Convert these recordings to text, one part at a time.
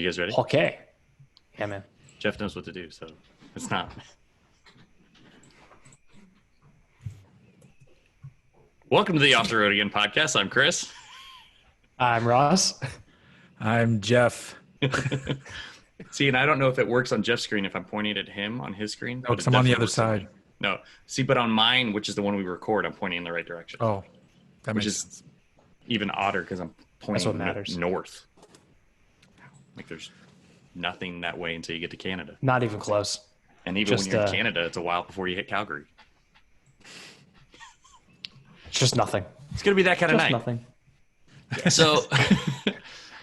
You guys ready? Okay. Yeah, man. Jeff knows what to do, so it's not. Welcome to the Off the Road Again podcast. I'm Chris. I'm Ross. I'm Jeff. See, and I don't know if it works on Jeff's screen if I'm pointing at him on his screen. No, because I'm on the other side. No. See, but on mine, which is the one we record, I'm pointing in the right direction. Oh, that which makes is sense. even odder because I'm pointing what matters. north. Like there's nothing that way until you get to Canada. Not even close. And even when you're in Canada, it's a while before you hit Calgary. It's just nothing. It's going to be that kind of Just night. nothing. So,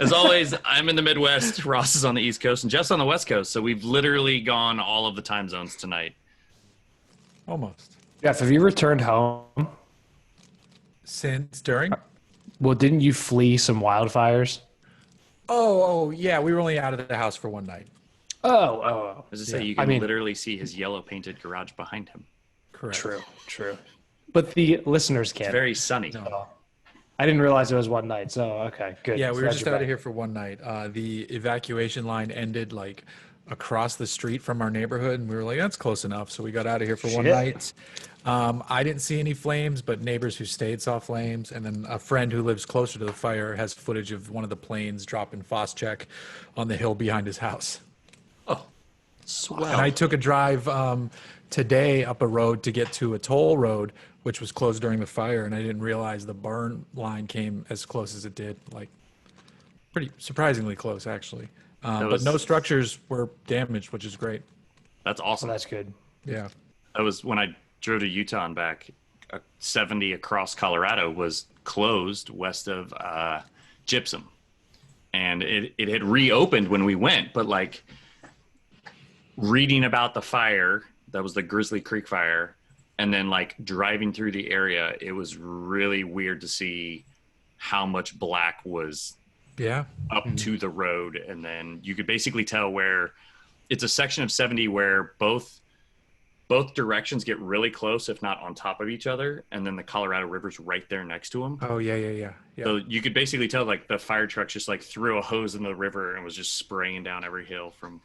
as always, I'm in the Midwest. Ross is on the East Coast, and Jeff's on the West Coast. So we've literally gone all of the time zones tonight. Almost. Jeff, have you returned home? During? Well, didn't you flee some wildfires? Oh, yeah. We were only out of the house for one night. Oh. As I say, you can literally see his yellow painted garage behind him. Correct. True. But the listeners can't. It's very sunny. No. I didn't realize it was one night, so okay, good. Yeah, we So were that's just your out bad. of here for one night. The evacuation line ended like across the street from our neighborhood, and we were like, that's close enough. So we got out of here for one Shit. night. I didn't see any flames, but neighbors who stayed saw flames. And then a friend who lives closer to the fire has footage of one of the planes dropping Phos-Chek on the hill behind his house. Oh, swell. And I took a drive today up a road to get to a toll road, which was closed during the fire, and I didn't realize the burn line came as close as it did, like pretty surprisingly close, actually. But no structures were damaged, which is great. That's awesome. Well, that's good. Yeah. That was when I drove to Utah and back. 70 across Colorado was closed west of Gypsum, and it had reopened when we went. But like reading about the fire, that was the Grizzly Creek fire, and then like driving through the area, it was really weird to see how much black was up to the road. And then you could basically tell where it's a section of 70 where both directions get really close, if not on top of each other. And then the Colorado River's right there next to them. Oh, yeah. So you could basically tell like the fire truck just like threw a hose in the river and was just spraying down every hill from,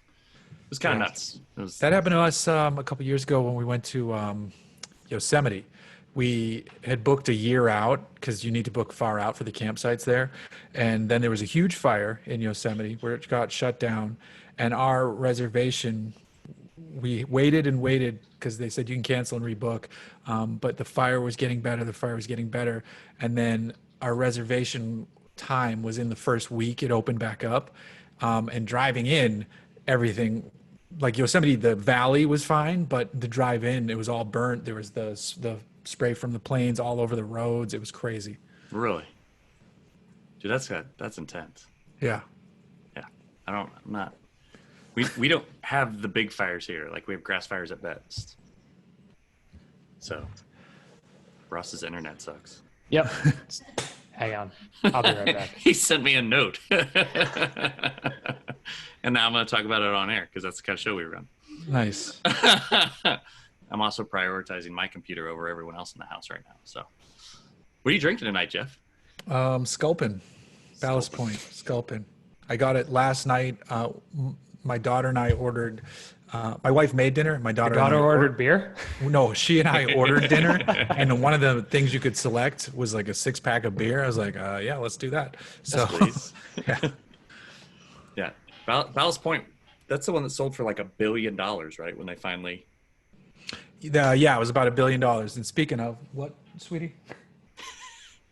it was kind of nuts. That happened to us a couple years ago when we went to Yosemite. We had booked a year out because you need to book far out for the campsites there. And then there was a huge fire in Yosemite where it got shut down. And our reservation, we waited and waited because they said you can cancel and rebook. But the fire was getting better. And then our reservation time was in the first week it opened back up. And driving in, everything, like Yosemite, the valley was fine, but the drive in, it was all burnt. There was the spray from the planes all over the roads. It was crazy. Really? Dude, that's intense. Yeah. Yeah. We don't have the big fires here. Like we have grass fires at best. So Ross's internet sucks. Yep. Hang on. I'll be right back. He sent me a note. And now I'm going to talk about it on air because that's the kind of show we run. Nice. I'm also prioritizing my computer over everyone else in the house right now. So what are you drinking tonight, Jeff? Sculpin. Ballast Point. Sculpin. I got it last night. My daughter and I ordered, my wife made dinner. My daughter ordered beer? No, she and I ordered dinner. And one of the things you could select was like a 6-pack of beer. I was like, yeah, let's do that. So, yes, please. Yeah. Yeah. Ballast Point, that's the one that sold for like $1 billion, right? When they finally. Yeah, it was about $1 billion. And speaking of, what, sweetie?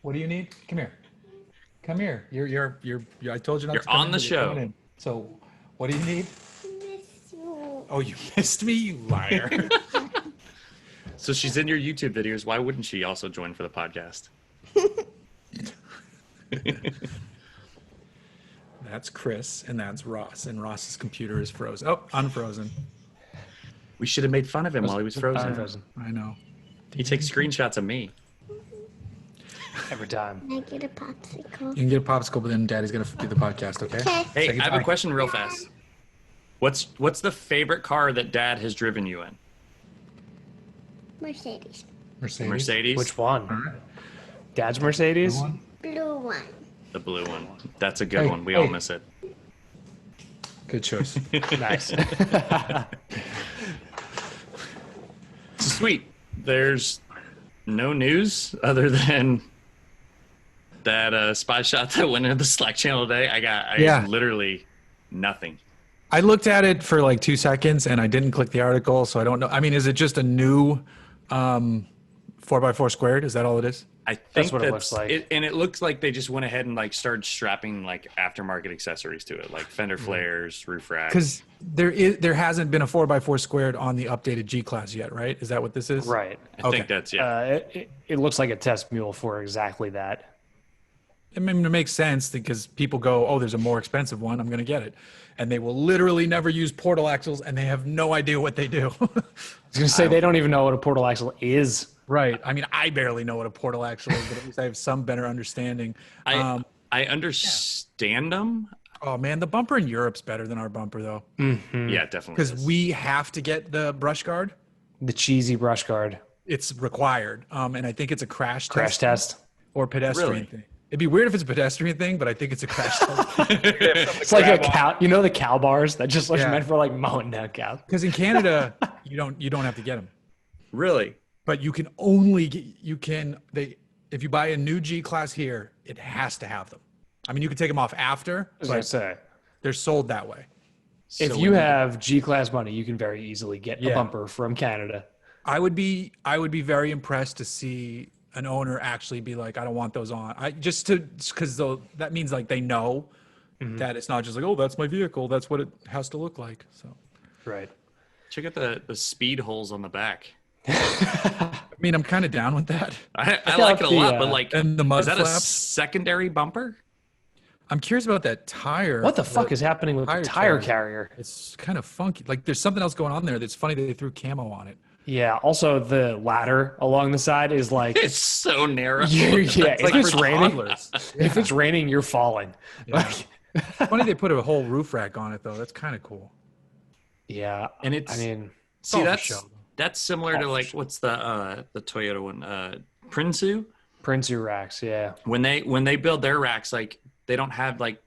What do you need? Come here. Come here. You're I told you not You're to come on in, the but you're show. coming in. So, what do you need? Miss you. Oh, you missed me, you liar. So she's in your YouTube videos. Why wouldn't she also join for the podcast? That's Chris, and that's Ross. And Ross's computer is frozen. Oh, unfrozen. We should have made fun of him while he was frozen. I know. He takes screenshots of me. Every time. Can I get a popsicle? You can get a popsicle, but then Daddy's gonna do the podcast. Okay. Okay. Hey, Say I have a goodbye. question real fast. What's the favorite car that Dad has driven you in? Mercedes. Mercedes? Which one? All right. Dad's Mercedes? One. Blue one. The blue one. That's a good one. We all miss it. Good choice. Nice. Sweet. There's no news other than that spy shot that went into the Slack channel today. I got literally nothing. I looked at it for like 2 seconds and I didn't click the article, so I don't know. I mean, is it just a new 4x4 squared? Is that all it is? I think That's what it looks like. And it looks like they just went ahead and like started strapping like aftermarket accessories to it, like fender flares, roof racks. Because there hasn't been a 4x4 squared on the updated G class yet, right? Is that what this is? Right. I think that's It looks like a test mule for exactly that. I mean, it makes sense because people go, oh, there's a more expensive one, I'm going to get it. And they will literally never use portal axles and they have no idea what they do. I was going to say, they don't even know what a portal axle is. Right. I mean, I barely know what a portal axle is, but at least I have some better understanding. I understand them. Oh, man, the bumper in Europe's better than our bumper, though. Mm-hmm. Yeah, definitely. Because we have to get the brush guard. The cheesy brush guard. It's required. And I think it's a crash test. Or pedestrian Really? thing. It'd be weird if it's a pedestrian thing, but I think it's a crash test. It's like a cow. You know the cow bars that just like meant for like mowing down cows. Because in Canada, you don't have to get them. Really? But you can only get, if you buy a new G class here, it has to have them. I mean, you can take them off after, As I but say, they're sold that way. if So you when have G class money, you can very easily get a bumper from Canada. I would be very impressed to see an owner actually be like, I don't want those on. Because that means like they know that it's not just like, oh, that's my vehicle. That's what it has to look like. So, Right. check out the speed holes on the back. I mean, I'm kind of down with that. I like it a lot, but like, and the mud is that a flaps. secondary bumper? I'm curious about that tire. What the fuck is happening with the tire carrier? It's kind of funky. Like there's something else going on there that's funny that they threw camo on it. Yeah. Also, the ladder along the side is like, It's so narrow. yeah. Like If it's for raining, toddlers. if it's raining, you're falling. Yeah. Funny they put a whole roof rack on it though. That's kind of cool. Yeah. And it's, I mean, see, all for that's show. that's similar to like what's the Toyota one, Prinsu. Prinsu racks. Yeah. When they build their racks, like they don't have like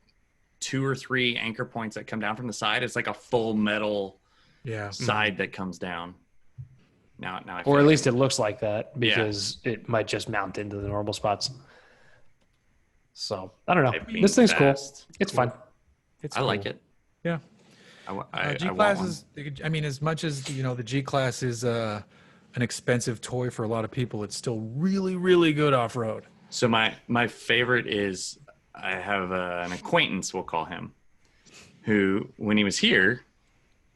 2 or 3 anchor points that come down from the side. It's like a full metal side that comes down. Now, I feel Or at like- least it looks like that because it might just mount into the normal spots. So I don't know. Type being This thing's fast. cool. It's fun. It's I cool. like it. Yeah. G I want class one. is. I mean, as much as the G class is an expensive toy for a lot of people, it's still really, really good off road. So my favorite is I have an acquaintance, we'll call him, who when he was here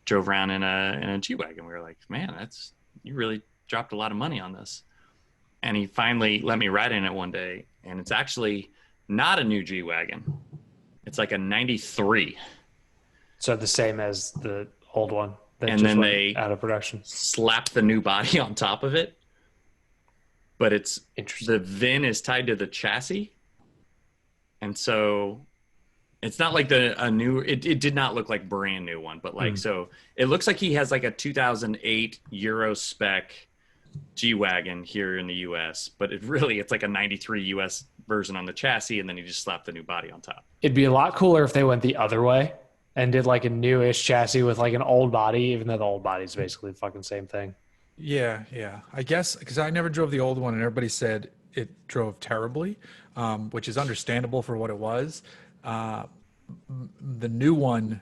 drove around in a G-Wagon. We were like, man, you really dropped a lot of money on this. And he finally let me ride in it one day, and it's actually not a new G-Wagon. It's like a 93. So the same as the old one that And just then went they- out of production. Slap the new body on top of it, but Interesting. the VIN is tied to the chassis, and so it's not like it did not look like brand new one, but like so it looks like he has like a 2008 Euro spec G-Wagon here in the US, but it's like a 93 US version on the chassis, and then he just slapped the new body on top. It'd be a lot cooler if they went the other way and did like a newish chassis with like an old body, even though the old body is basically the fucking same thing. Yeah. I guess because I never drove the old one, and everybody said it drove terribly, which is understandable for what it was. The new one,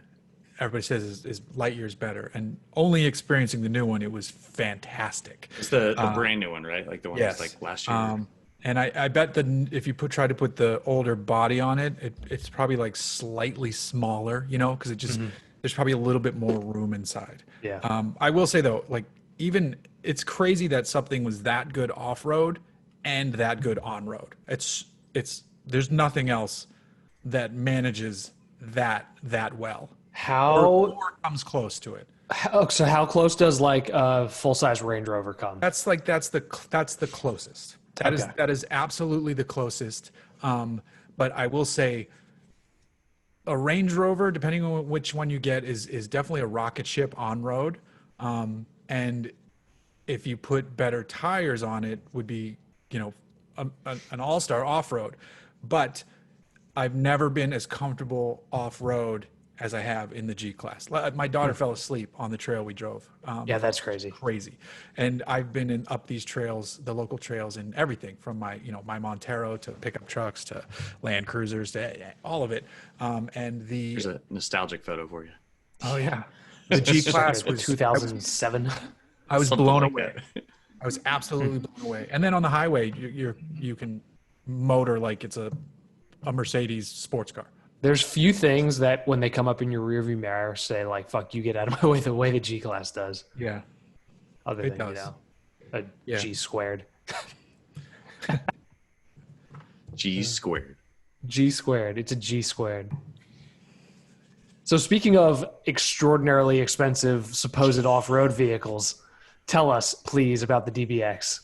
everybody says is light years better, and only experiencing the new one, it was fantastic. It's the brand new one, right? Like the one Yes. that's like last year. And I bet if you try to put the older body on it, it's probably like slightly smaller, because it just there's probably a little bit more room inside. Yeah. I will say though, like even it's crazy that something was that good off road and that good on road. It's there's nothing else that manages that well. Or comes close to it. So how close does like a full size Range Rover come? That's the closest. Okay. That is absolutely the closest. But I will say, a Range Rover, depending on which one you get, is definitely a rocket ship on road. And if you put better tires on it, would be an all-star off road. But I've never been as comfortable off road as I have in the G class. My daughter fell asleep on the trail we drove. Yeah, that's crazy. Crazy. And I've been up these trails, the local trails, and everything from my Montero to pickup trucks to Land Cruisers to all of it. There's a nostalgic photo for you. Oh yeah, the G class was 2007. I was Something blown like away. that. I was absolutely blown away. And then on the highway, you can motor like it's a Mercedes sports car. There's few things that when they come up in your rearview mirror say like, fuck, you get out of my way the way the G Class does. Yeah. Other It than, does. a G squared. G squared. G squared. It's a G squared. So speaking of extraordinarily expensive supposed off-road vehicles, tell us, please, about the DBX.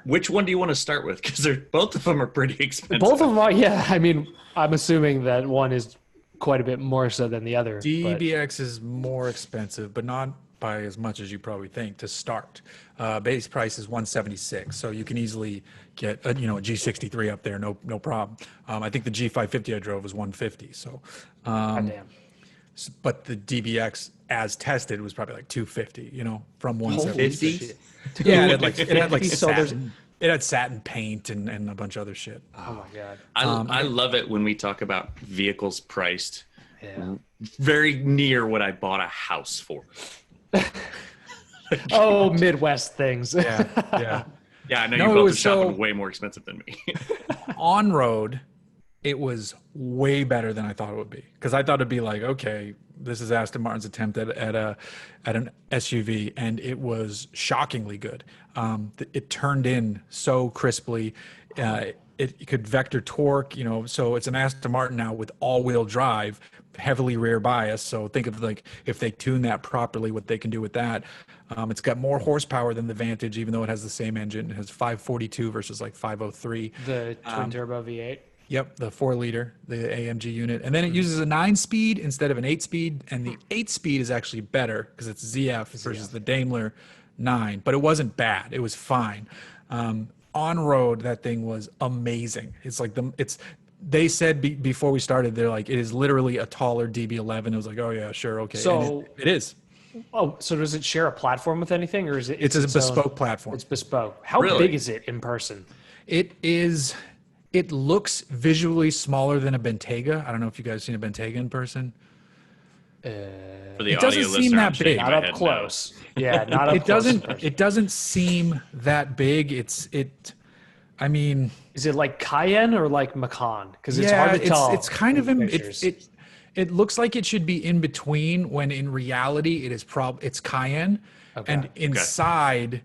Which one do you want to start with? Because both of them are pretty expensive. Both of them are, yeah. I mean, I'm assuming that one is quite a bit more so than the other. DBX is more expensive, but not by as much as you probably think to start. Base price is $176, so you can easily get a G63 up there, no problem. I think the G550 I drove was $150. So, Goddamn. but the DBX as tested was probably like $250. From Holy $170. shit. Yeah, it had like So there's- satin. It had satin paint and a bunch of other shit. Oh my God. I love it when we talk about vehicles priced Yeah. very near what I bought a house for. Oh, Midwest things. Yeah. Yeah, I know No, you it both are was shopping way more expensive than me. On road, it was way better than I thought it would be, because I thought it'd be like, okay, this is Aston Martin's attempt at an SUV, and it was shockingly good. It turned in so crisply. It could vector torque, so it's an Aston Martin now with all-wheel drive, heavily rear bias. So think of like if they tune that properly, what they can do with that. It's got more horsepower than the Vantage, even though it has the same engine. It has 542 versus like 503. The twin turbo V8. Yep, the 4-liter, the AMG unit. And then it uses a 9-speed instead of an 8-speed. And the 8-speed is actually better because it's ZF versus the Daimler 9. But it wasn't bad. It was fine. On road, that thing was amazing. It's like they said before we started, they're like, it is literally a taller DB11. It was like, oh yeah, sure, okay. So- and it is. Oh, so does it share a platform with anything, or is it? It's a its own- bespoke platform. It's bespoke. How Really? big is it in person? It looks visually smaller than a Bentayga. I don't know if you guys seen a Bentayga in person. For the It doesn't audio seem listener, that I'm shaking big. Not my up head no. close. Yeah, not up It close. in doesn't. person. It doesn't seem that big. I mean, Is it like Cayenne or like Macan? Because it's yeah, hard to tell. it's kind of in in, pictures. it looks like it should be in between, when in reality it's Cayenne, and inside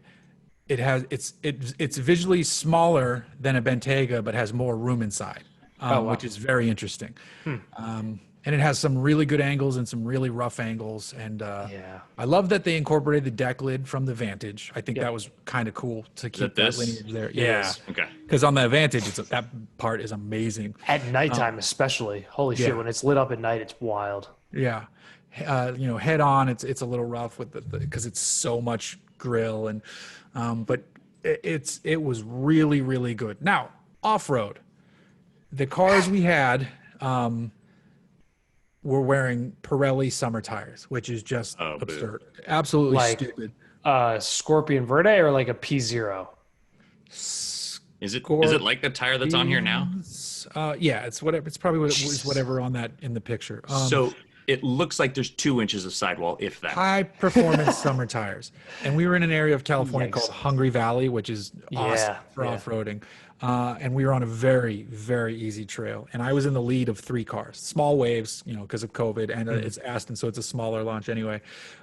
it's visually smaller than a Bentayga, but has more room inside, which is very interesting. And it has some really good angles and some really rough angles. And Yeah. I love that they incorporated the deck lid from the Vantage. I think that was kind of cool to keep that this? lineage there. Yeah. is. Okay. Because on the Vantage, that part is amazing. At nighttime, especially. Holy shit! yeah. When it's lit up at night, it's wild. Yeah. Head on, it's a little rough with because it's so much grill, and but it was really, really good. Now, off-road, the cars we had were wearing Pirelli summer tires, which is just absurd. Absolutely stupid. Scorpion Verde or like a P0? Is it like the tire that's on here now? Yeah, it's whatever. It's probably whatever on that in the picture. So it looks like there's 2 inches of sidewall, if that. High performance summer tires. And we were in an area of California Yikes. called Hungry Valley, which is awesome for off-roading. And we were on a very, very easy trail. And I was in the lead of 3 cars, small waves, because of COVID, and it's Aston, so it's a smaller launch anyway.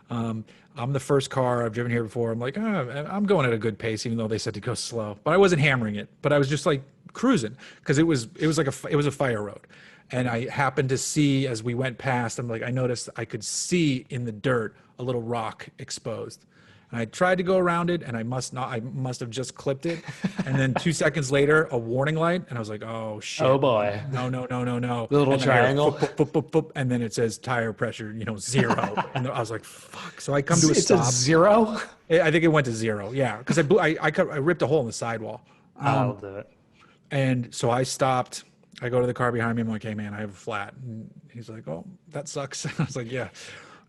I'm the first car. I've driven here before. I'm like, I'm going at a good pace, even though they said to go slow. But I wasn't hammering it. But I was just like cruising, because it was a fire road. And I happened to see, as we went past, I noticed I could see in the dirt a little rock exposed. And I tried to go around it, and I must have just clipped it. And then 2 seconds later, a warning light, and I was like, oh shit. Oh boy. No. The little And then I hear triangle? foop, foop, foop, foop, and then it says tire pressure, 0. And I was like, fuck. So I come to a It's stop. a 0? I think it went to 0. Yeah. Because I ripped a hole in the sidewall. I'll do it. And so I stopped, I go to the car behind me. I'm like, hey man, I have a flat. And he's like, oh, that sucks. I was like, yeah.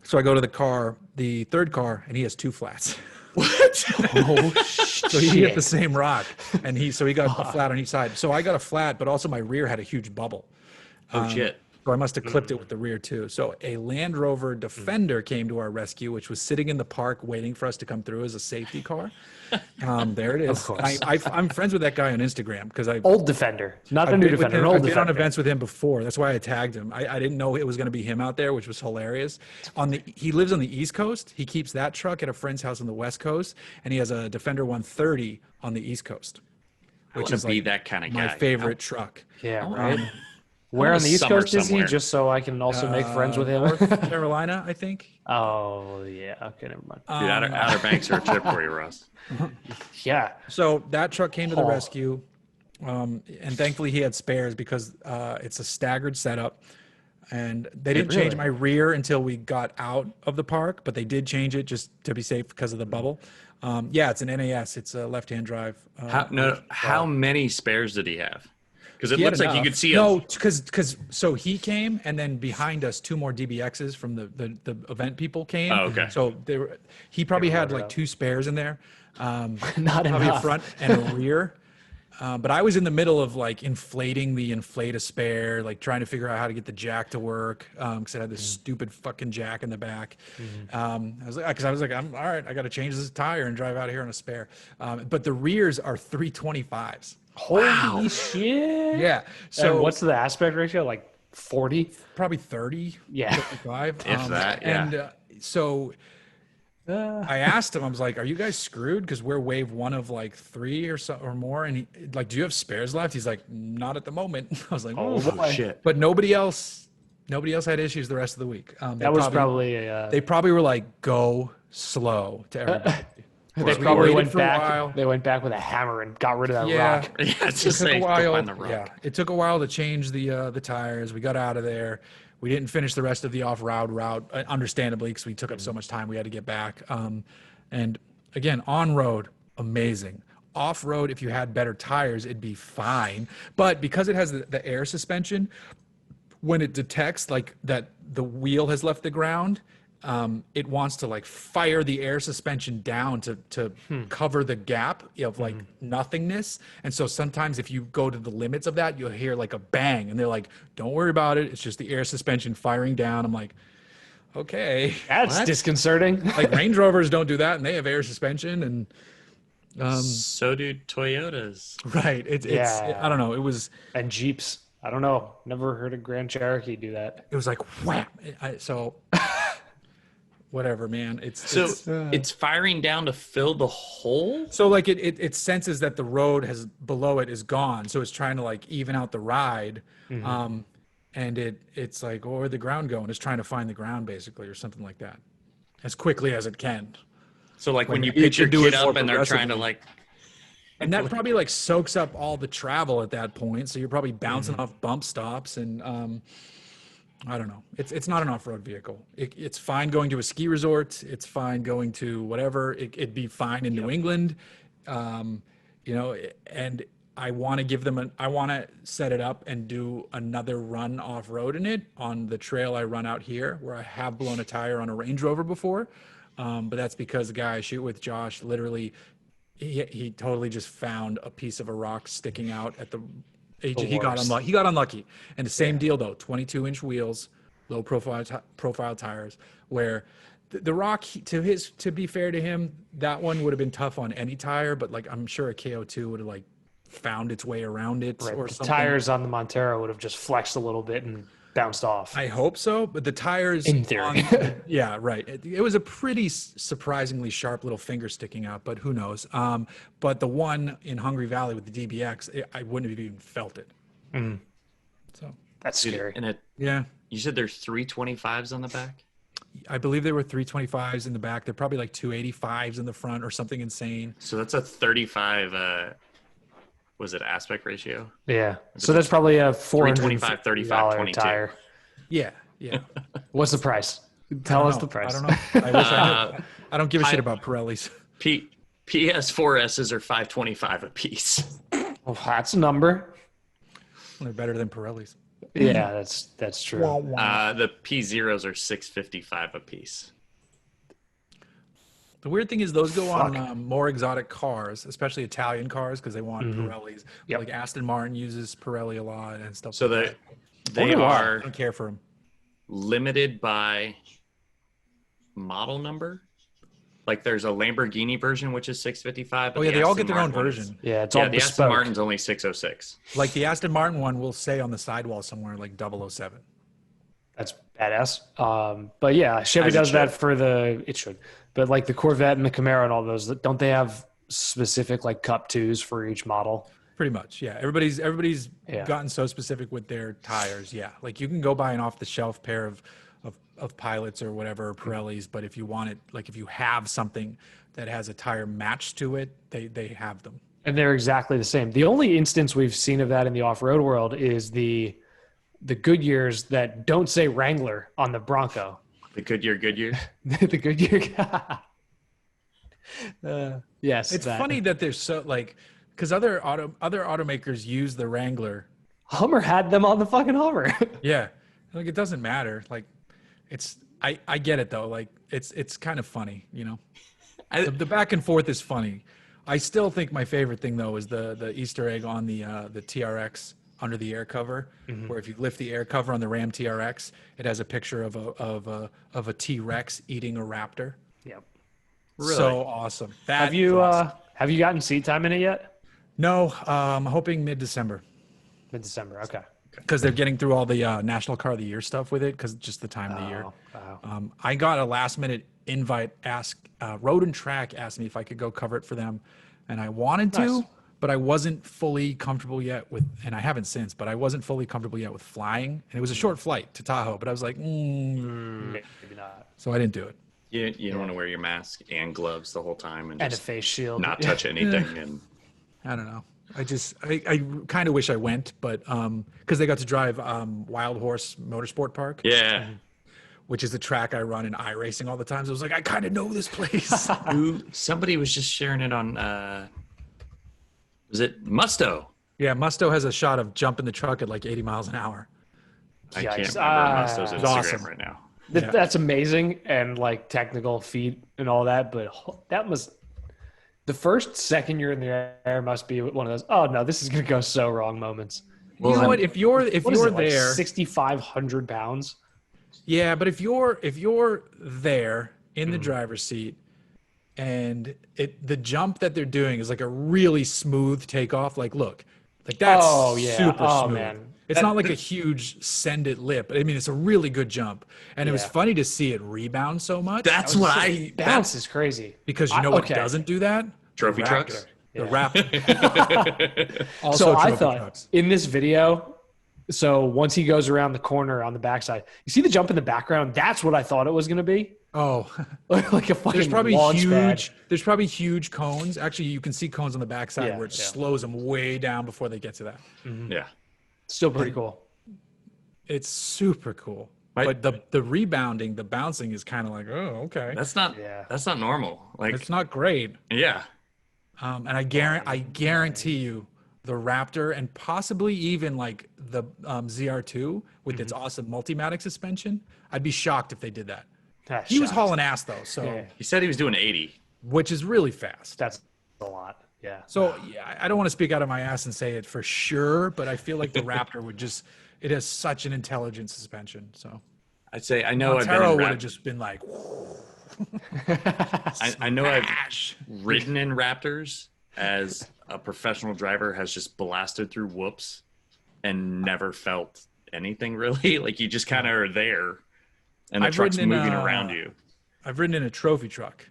So I go to the third car, and he has 2 flats. What? Oh So he hit the shit! same rock, and so he got a flat on each side. So I got a flat, but also my rear had a huge bubble. Oh shit. So I must have clipped it with the rear too. So a Land Rover Defender came to our rescue, which was sitting in the park waiting for us to come through as a safety car. There it is. course. I'm friends with that guy on Instagram because Old Defender, not the I've new been with Defender. him- An old I've been on Defender. events with him before. That's why I tagged him. I didn't know it was going to be him out there, which was hilarious. He lives on the East Coast. He keeps that truck at a friend's house on the West Coast, and he has a Defender 130 on the East Coast, I want to be that kind of guy. my favorite truck. Yeah, Oh, right. I Where want on a the East summer Coast is he? somewhere. Just so I can also make friends with him. North Carolina, I think. Oh yeah. Okay, never mind. Dude, Outer Banks are a trip for you, Russ. Yeah. So that truck came to the Oh. rescue, and thankfully he had spares because it's a staggered setup, and they didn't change really? my rear until we got out of the park, but they did change it just to be safe because of the bubble. Yeah, it's an NAS. It's a left-hand drive. How many spares did he have? Because it He had looks like you enough. could see No, because so he came, and then behind us 2 more DBXs from the event people came. Oh, okay. So he probably had loaded like up. 2 spares in there. Not Probably a enough. front and a rear. But I was in the middle of like inflating the inflate-a-spare, like trying to figure out how to get the jack to work because it had this stupid fucking jack in the back. I was like, I'm all right. I got to change this tire and drive out of here on a spare. But the rears are 325s. Holy shit! Yeah. So So what's the aspect ratio? Like 40? probably 30, Yeah. 35. If that, yeah. And so I asked him, I was like, are you guys screwed? Because we're wave 1 of like 3 or more. And he like, do you have spares left? He's like, not at the moment. I was like, Oh, oh, boy. shit. but nobody else had issues the rest of the week. That was probably a. they probably were like, go slow to everybody. They we probably waited went for a back. while. They went back with a hammer and got rid of that Yeah. rock. Yeah, it's It just took safe a to while. find the rock. Yeah, it took a while to change the tires. We got out of there. We didn't finish the rest of the off-road route, understandably, because we took up so much time. We had to get back. And again, on-road, amazing. Off-road, if you had better tires, it'd be fine. But because it has the air suspension, when it detects like that the wheel has left the ground, it wants to like fire the air suspension down to cover the gap of like nothingness. And so sometimes if you go to the limits of that, you'll hear like a bang, and they're like, don't worry about it. It's just the air suspension firing down. I'm like, okay. That's disconcerting. Like Range Rovers don't do that, and they have air suspension. And So do Toyotas. right. Yeah. I don't know. It was And Jeeps. I don't know. Never heard a Grand Cherokee do that. like wham. So whatever, man. So it's firing down to fill the hole? So like it senses that the road has below it is gone, so it's trying to like even out the ride, and it's like, oh, where'd the ground go? And it's trying to find the ground basically, or something like that, as quickly as it can. So like when you it pick your could do kid it more up and they're trying to progressively. like, And that probably like soaks up all the travel at that point, so you're probably bouncing off bump stops, and I don't know. It's not an off-road vehicle. It's fine going to a ski resort. It's fine going to whatever. It'd be fine in New England, and I want to give them I want to set it up and do another run off-road in it on the trail I run out here, where I have blown a tire on a Range Rover before. But that's because the guy I shoot with, Josh, literally, he totally just found a piece of a rock sticking out at the. He got worst. unlucky. He got unlucky, and the same deal though. 22-inch wheels, low profile tires. Where the rock, to be fair to him, that one would have been tough on any tire. But like I'm sure a KO2 would have like found its way around it Right. or The something. tires on the Montero would have just flexed a little bit and bounced off. I hope so, but the tires. In theory. Yeah, right. It was a pretty surprisingly sharp little finger sticking out, but who knows? But the one in Hungry Valley with the DBX, I wouldn't have even felt it. So That's scary. and it, yeah, you said there's 325s on the back? I believe there were 325s in the back. They're probably like 285s in the front or something insane. So that's a 35, was it aspect ratio? Yeah. So that's probably a $325, $35, $450 tire. Yeah. What's the price? Tell us the price. I don't know. I wish I knew. I don't give a shit about Pirellis. PS4Ss are $525 a piece. Well, that's a number. They're better than Pirellis. Yeah, that's true. The P0s are $655 a piece. The weird thing is those go on more exotic cars, especially Italian cars, because they want Mm-hmm. Pirellis. Yep. Like Aston Martin uses Pirelli a lot and stuff So like that. they why. are I don't care for them. limited by model number. Like there's a Lamborghini version which is $655. Oh yeah, they all get their own version. Yeah, it's all The bespoke. Aston Martin's only $606. Like the Aston Martin one will say on the sidewall somewhere like 007. That's badass. But yeah, Chevy As it does that should. for it should. But like the Corvette and the Camaro and all those, don't they have specific like Cup 2s for each model? Pretty much, yeah. Everybody's Yeah. gotten so specific with their tires. Yeah, like you can go buy an off-the-shelf pair of Pilots or whatever, Pirellis, but if you want it, like if you have something that has a tire matched to it, they have them. And they're exactly the same. The only instance we've seen of that in the off-road world is the Goodyears that don't say Wrangler on the Bronco. The Goodyear. The Goodyear. Yes. It's that. funny that they're so like, because other automakers use the Wrangler. Hummer had them on the fucking Hummer. Yeah, like it doesn't matter. Like, I get it though. Like it's kind of funny, you know. The back and forth is funny. I still think my favorite thing though is the Easter egg on the TRX under the air cover, where if you lift the air cover on the Ram TRX, it has a picture of a T-Rex eating a raptor. Yep. Really? So awesome. Have you gotten seat time in it yet? No, I'm hoping mid-December. Mid-December. Okay. Because they're getting through all the National Car of the Year stuff with it, because just the time of the year. Wow. I got a last-minute invite. Road and Track asked me if I could go cover it for them, and I wanted to, Nice. but I wasn't fully comfortable yet with, and I haven't since, but I wasn't fully comfortable yet with flying. And it was a short flight to Tahoe, but I was like, Maybe not. so I didn't do it. You don't want to wear your mask and gloves the whole time and And a just face shield. not touch anything. And I don't know. I kind of wish I went, but because they got to drive Wild Horse Motorsport Park, yeah. which is the track I run in iRacing all the time. So I was like, I kind of know this place. Somebody was just sharing it on was it Musto? Yeah, Musto has a shot of jumping the truck at like 80 miles an hour. I Yikes. can't remember Musto's It's Instagram awesome. right now. Yeah. That's amazing and like technical feat and all that, but that was the first second you're in the air must be one of those. Oh no, this is gonna go so wrong moments. You know what? If you're What is it, like there, 6,500 pounds. yeah, but if you're there in the driver's seat, and the jump that they're doing is like a really smooth takeoff. Like, look, like that's super smooth. Man. It's not like a huge send it lip. I mean, it's a really good jump, and it was Yeah. funny to see it rebound so much. That's what I Bounce is crazy. because you know what okay. doesn't do that? trophy Raptor. trucks. The Raptor. Also, So I trophy thought trucks. in this video, so once he goes around the corner on the backside, you see the jump in the background? That's what I thought it was going to be. Oh, Like a fucking there's probably launch pad. huge. There's probably huge cones. Actually, you can see cones on the backside Yeah, where it yeah. slows them way down before they get to that. Yeah. Still pretty cool. It's super cool. Right. But the rebounding, the bouncing is kind of like, oh, okay. That's not normal. Like It's not great. yeah. And I guarantee you, the Raptor and possibly even like the ZR2 with its awesome Multimatic suspension, I'd be shocked if they did that. He was hauling ass though, so Yeah. He said he was doing 80. which is really fast. That's a lot. Yeah. So yeah, I don't want to speak out of my ass and say it for sure, but I feel like the Raptor would just, it has such an intelligent suspension. So I'd say I know Montero I've would been have just been like, I know I've Ash. ridden in Raptors as a professional driver has just blasted through whoops and never felt anything really. Like you just kind of are there and the I've truck's ridden in, moving around you. I've ridden in a trophy truck.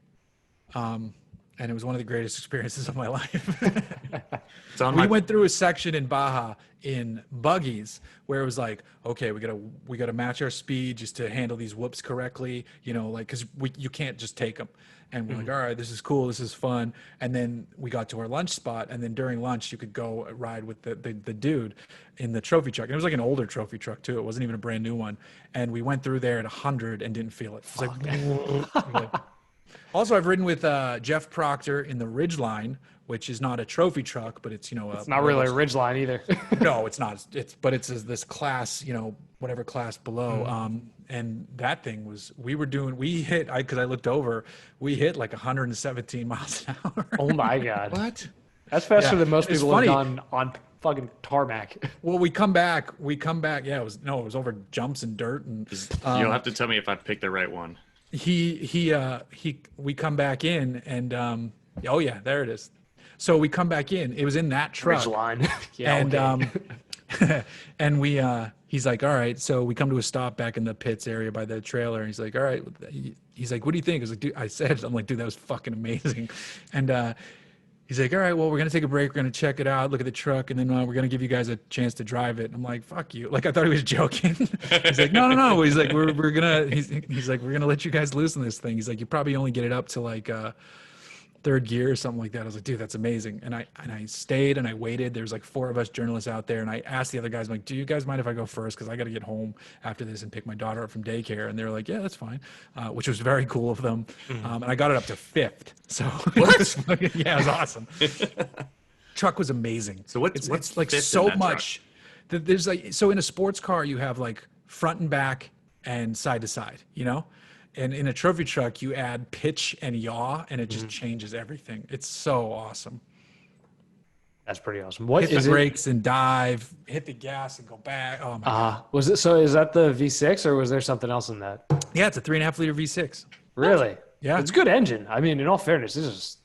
And it was one of the greatest experiences of my life. It's on We my went through a section in Baja in buggies where it was like, okay, we gotta match our speed just to handle these whoops correctly, you know, like because you can't just take them. And we're like, all right, this is cool, this is fun. And then we got to our lunch spot, and then during lunch you could go ride with the dude in the trophy truck. And it was like an older trophy truck too. It wasn't even a brand new one. And we went through there at 100 and didn't feel it. It was like, Also, I've ridden with Jeff Proctor in the Ridgeline, which is not a trophy truck, but it's It's not really a Ridgeline either. No, it's not. It's this class, whatever class below. And that thing was, because I looked over, we hit like 117 miles an hour. Oh my God. What? That's faster than most It's people have funny. done on fucking tarmac. Well, we come back. Yeah, it was over jumps and dirt, and You'll have to tell me if I picked the right one. we come back in, and oh yeah, there it is. So we come back in. It was in that truck. Ridgeline. Yeah. And okay. and he's like, all right. So we come to a stop back in the pits area by the trailer, and he's like, all right. He's like, what do you think? I was like, dude, I'm like, dude, that was fucking amazing. And he's like, all right, well, we're gonna take a break. We're gonna check it out, look at the truck, and then we're gonna give you guys a chance to drive it. I'm like, fuck you. Like, I thought he was joking. He's like, no. He's like, we're gonna. He's like, we're gonna let you guys loose in this thing. He's like, you probably only get it up to like third gear or something like that. I was like, dude, that's amazing. And I stayed and I waited. There's like 4 of us journalists out there, and I asked the other guys, I'm like, do you guys mind if I go first? Because I got to get home after this and pick my daughter up from daycare. And they were like, yeah, that's fine, which was very cool of them. And I got it up to 5th. So what? Yeah, it was awesome. Truck was amazing. So what's it's like fifth in so that much. There's like, so in a sports car you have like front and back and side to side, And in a trophy truck, you add pitch and yaw, and it just changes everything. It's so awesome. That's pretty awesome. What Hit is the it? brakes and dive, hit the gas and go back. Oh my God. Was it? So is that the V6 or was there something else in that? Yeah, it's a 3.5 liter V6. Really? Yeah. It's a good engine. I mean, in all fairness,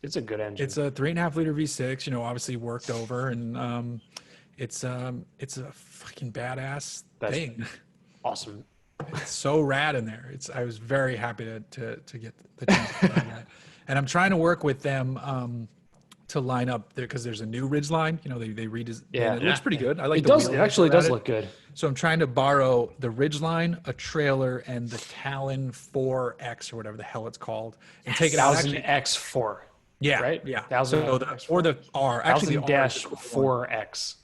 it's a good engine. It's a 3.5 liter V6, obviously worked over, and it's a fucking badass thing. Awesome. It's so rad in there. I was very happy to get the chance to try that. And I'm trying to work with them to line up there, because there's a new Ridgeline. They redesigned. Yeah. It looks pretty good. I like It the does. wheel It actually around does it. look good. So I'm trying to borrow the Ridgeline, a trailer, and the Talon 4X or whatever the hell it's called, and take it out. 1000X4. Yeah, right? Yeah. 1000 So or the R. Actually, the R is the cooler one. 1000-4X.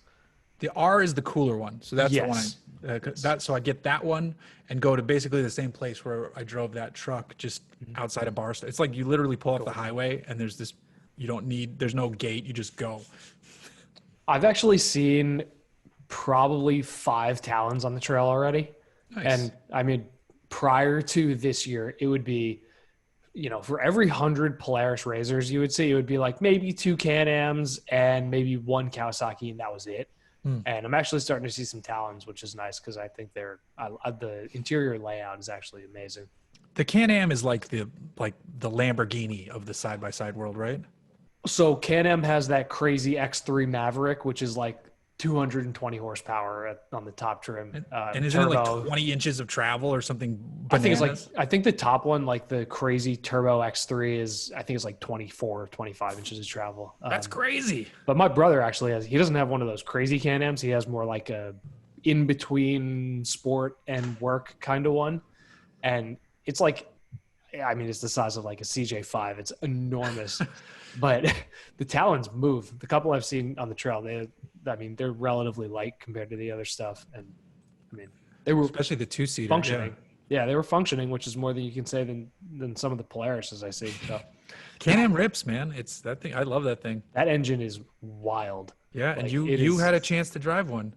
The R is the cooler one. So that's Yes. the one. So I get that one and go to basically the same place where I drove that truck, just outside of Barstow. It's like you literally pull off the highway, and there's this. There's no gate. You just go. I've actually seen probably 5 Talons on the trail already. Nice. And I mean, prior to this year, it would be, for every 100 Polaris Razors, you would see, it would be like maybe 2 Can-Ams and maybe 1 Kawasaki, and that was it. And I'm actually starting to see some Talons, which is nice because I think the interior layout is actually amazing. The Can-Am is like the Lamborghini of the side-by-side world, right? So Can-Am has that crazy X3 Maverick, which is like 220 horsepower on the top trim. And isn't it like turbo. 20 inches of travel or something? I think Bananas? I think the top one, like the crazy turbo X3 I think it's like 24, 25 inches of travel. That's crazy. But my brother actually he doesn't have one of those crazy Can-Ams. He has more like a in between sport and work kind of one. And it's like, I mean, it's the size of like a CJ5. It's enormous, but the Talons move. The couple I've seen on the trail, they're relatively light compared to the other stuff. And I mean, they were Especially the 2-seater. functioning. Yeah, they were functioning, which is more than you can say than some of the Polarises I see. So Can-Am rips, man. It's that thing. I love that thing. that engine is wild. Yeah, and Like, you it is- had a chance to drive one.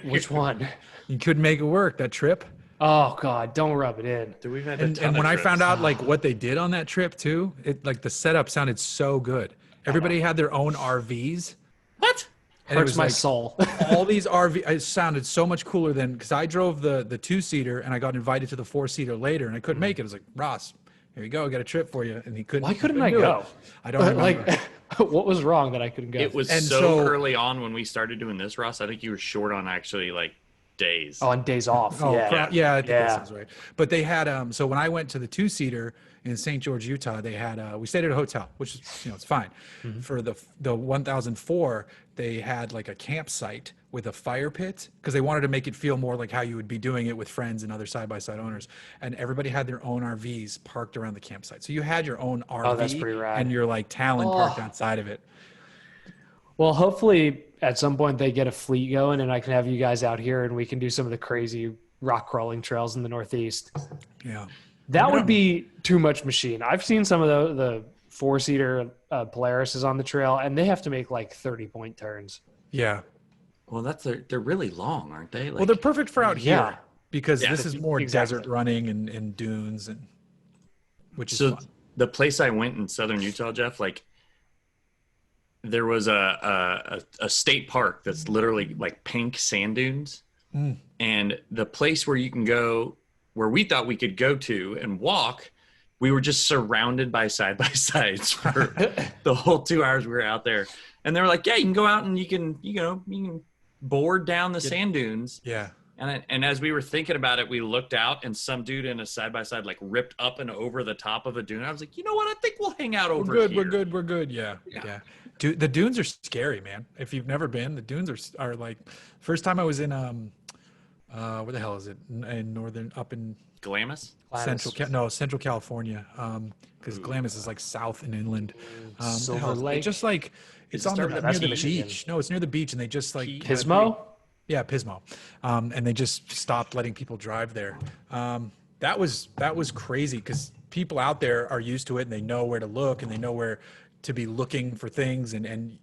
Which one? You couldn't make it work, that trip. Oh God, don't rub it in. Dude, we've had And when I found out like what they did on that trip too, the setup sounded so good. Everybody had their own RVs. What? And it Hurts was my like soul. all these RV, it sounded so much cooler than, because I drove the 2-seater and I got invited to the 4-seater later and I couldn't make it. I was like, Ross, here you go, I got a trip for you. And he couldn't. Why couldn't he I do go? it. I don't remember. Like, what was wrong that I couldn't go? It was And so so- early on when we started doing this, Ross. I think you were short on actually like days. on days off. Oh, Yeah. yeah, I think that Yeah. sounds right. But they had so when I went to the 2-seater in St. George, Utah, they had we stayed at a hotel, which is it's fine. For the 1004, they had like a campsite with a fire pit because they wanted to make it feel more like how you would be doing it with friends and other side-by-side owners. And everybody had their own RVs parked around the campsite. So you had your own RV that's pretty rad. and your like Talon parked outside of it. Well, hopefully at some point they get a fleet going and I can have you guys out here and we can do some of the crazy rock crawling trails in the Northeast. Yeah. That I would don't be too much machine. I've seen some of the four-seater Polarises on the trail, and they have to make like 30-point turns. Yeah. Well, they're really long, aren't they? Well, they're perfect for out Yeah. here because Yeah. this is more Exactly. desert running and dunes, and which is So fun. the place I went in southern Utah, Jeff, like there was a state park that's literally like pink sand dunes, and the place where you can go, where we thought we could go to and walk, we were just surrounded by side by sides for the whole 2 hours we were out there. And they were like, yeah, you can go out and you can board down the sand dunes. Yeah. And as we were thinking about it, we looked out and some dude in a side by side like ripped up and over the top of a dune. I was like, you know what? I think we'll hang out over here. We're good. Yeah. Dude, the dunes are scary, man. If you've never been, the dunes are like. First time I was in where the hell is it? In northern, up in Glamis? Central California. Because Glamis is like south and inland. Silver Lake? Just like it's on starting near with that's the Michigan. beach. No, it's near the beach, and they just like Pismo? Yeah, Pismo, and they just stopped letting people drive there. That was crazy because people out there are used to it and they know where to look and they know where to be looking for things. And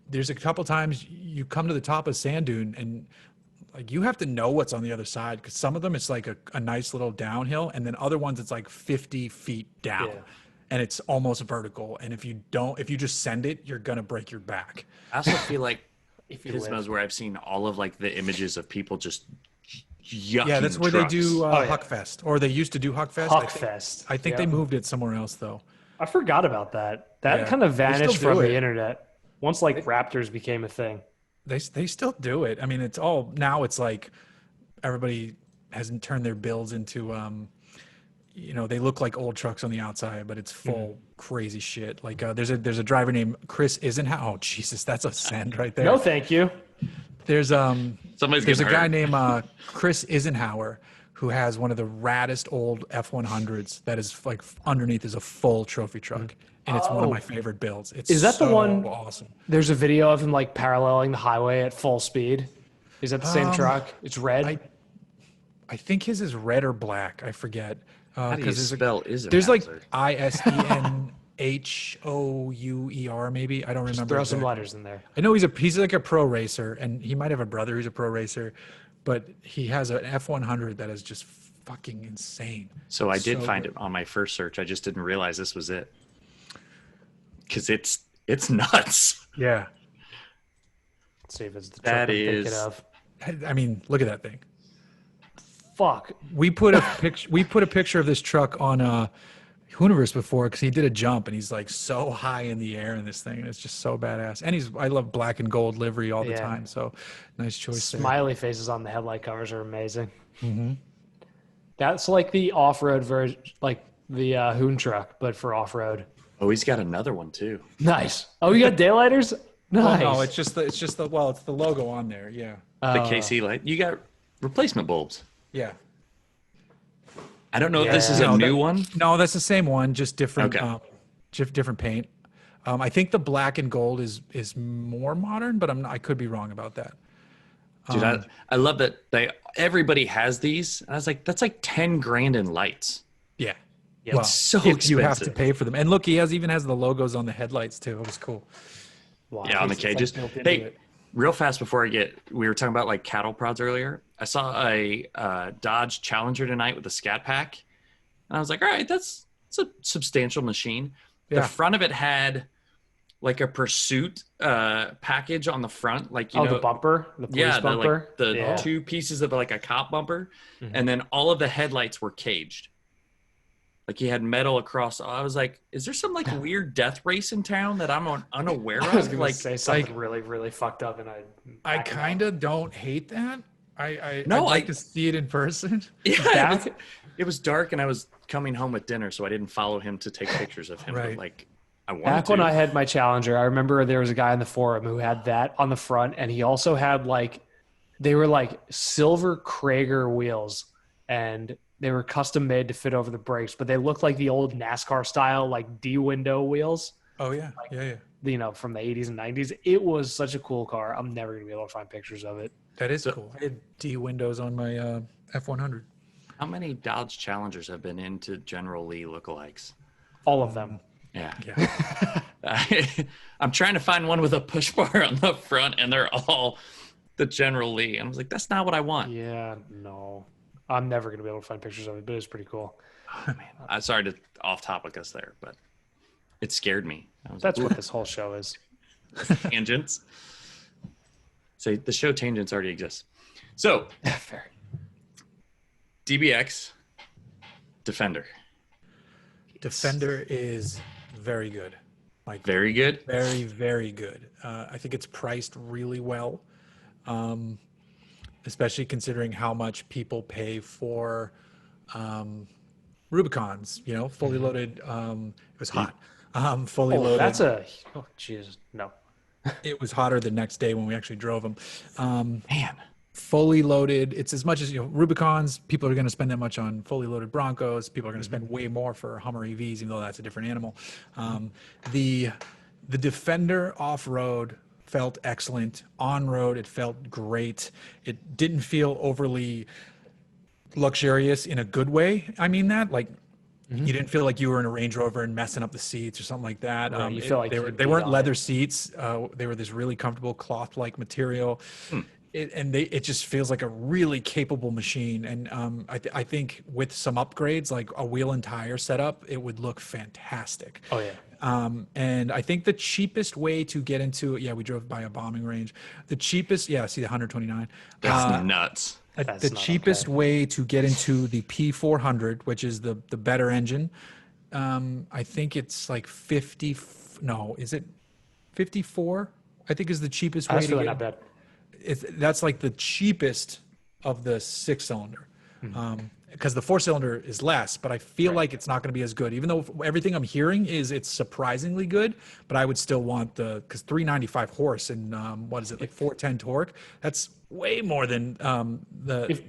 there's a couple times you come to the top of sand dune and like you have to know what's on the other side because some of them it's like a nice little downhill, and then other ones it's like 50 feet down. Yeah. And it's almost vertical. And if you just send it, you're gonna break your back. I also feel like If you Pismo's live. where I've seen all of like the images of people just yucking Yeah, that's where trucks. they do yeah. Huckfest, or they used to do Huckfest. Huckfest. I think Yeah. they moved it somewhere else though. I forgot about that. That Yeah. kind of They still vanished do from it. the internet once like Raptors became a thing. They still do it. I mean, it's all now. It's like everybody hasn't turned their builds into they look like old trucks on the outside, but it's full crazy shit. Like there's a driver named Chris Isenhower. Oh Jesus, that's a send right there. No, thank you. There's Somebody's there's a getting guy hurt. named Chris Isenhower who has one of the raddest old F100s that is like underneath is a full trophy truck, and it's one of my favorite builds. It's Is that the so one- awesome? There's a video of him like paralleling the highway at full speed. Is that the same truck? It's red. I think his is red or black. I forget. How do you There's spell Isenhauser? there's like Isenhouer maybe. I don't remember. Throw some exactly. letters in there. I know he's like a pro racer, and he might have a brother who's a pro racer, but he has an F100 that is just fucking insane. So I did So find good. it on my first search. I just didn't realize this was it. Because it's nuts. Yeah, Let's see if it's the truck That I'm thinking is- of. I mean, look at that thing. Fuck. We put a picture of this truck on Hooniverse before because he did a jump and he's like so high in the air in this thing, and it's just so badass. And I love black and gold livery all the Yeah. time, so nice choice there. Smiley faces on the headlight covers are amazing. Mm-hmm. That's like the off-road version, like the Hoon truck, but for off-road. Oh, he's got another one too. Nice. Oh, you got daylighters? Nice. No, it's just the logo on there. Yeah, The KC light. You got replacement bulbs. yeah. I don't know if this is No, a new one. No, that's the same one, just different. Okay. Different paint. I think the black and gold is more modern, but I could be wrong about that. Dude, I love that everybody has these. And I was like, that's like 10 grand in lights. Yeah. Yeah. Well, It's so if you have to expensive. pay for them. And look, he even has the logos on the headlights too. It was cool. Wow. Yeah, on the It's like cages. built into Hey, it. real fast before we were talking about like cattle prods earlier. I saw a Dodge Challenger tonight with a Scat Pack, and I was like, all right, it's a substantial machine. Yeah. The front of it had like a pursuit package on the front, like The bumper, the police bumper. the Yeah. two pieces of like a cop bumper, and then all of the headlights were caged. Like he had metal across. I was like, is there some like weird death race in town that I'm unaware I was of? gonna Like, say something really, really fucked up, and I kind of don't hate that. No, I'd like I- to see it in person. yeah, it was dark, and I was coming home with dinner, so I didn't follow him to take pictures of him. Right. But like, I wanted Back to. when I had my Challenger, I remember there was a guy in the forum who had that on the front, and he also had they were like silver Krager wheels, and they were custom made to fit over the brakes, but they looked like the old NASCAR style, like D window wheels, Oh yeah, yeah. From the 80s and 90s. It was such a cool car. I'm never gonna be able to find pictures of it. That is cool. I had D windows on my F100. How many Dodge Challengers have been into General Lee lookalikes? All of them. Yeah. Yeah. I'm trying to find one with a push bar on the front, and they're all the General Lee. And I was like, that's not what I want. Yeah, no. I'm never going to be able to find pictures of it, but it's pretty cool. Oh, man. I'm sorry to off topic us there, but it scared me. I was That's like, what this whole show is. tangents. So the show Tangents already exists. So Fair. DBX Defender. Defender is very good. Like Very good. very, very good. I think it's priced really well, especially considering how much people pay for Rubicons. You know, fully loaded. It was hot. Fully Oh, loaded. that's a. Oh, Jesus. No. It was hotter the next day when we actually drove them. Man. Fully loaded. It's as much as, you know, Rubicons. People are going to spend that much on fully loaded Broncos. People are going to spend way more for Hummer EVs, even though that's a different animal. The Defender off-road felt excellent. On-road, it felt great. It didn't feel overly luxurious in a good way. I mean that, like, you didn't feel like you were in a Range Rover and messing up the seats or something like that. Right, you feel like they you were beat they weren't on leather it. seats. They were this really comfortable cloth-like material. It just feels like a really capable machine. And I think with some upgrades, like a wheel and tire setup, it would look fantastic. Oh, yeah. And I think the cheapest way to get into it, we drove by a bombing range. The cheapest, see the 129. That's nuts. That's The not cheapest okay. way to get into the P400, which is the better engine, I think it's like 50. No, is it 54? I think is the cheapest way That's to really get. not bad. That's like the cheapest of the 6-cylinder, because the 4-cylinder is less, but I feel like it's not going to be as good, even though everything I'm hearing is it's surprisingly good. But I would still want because 395 horse and what is it, like 410 torque, that's way more than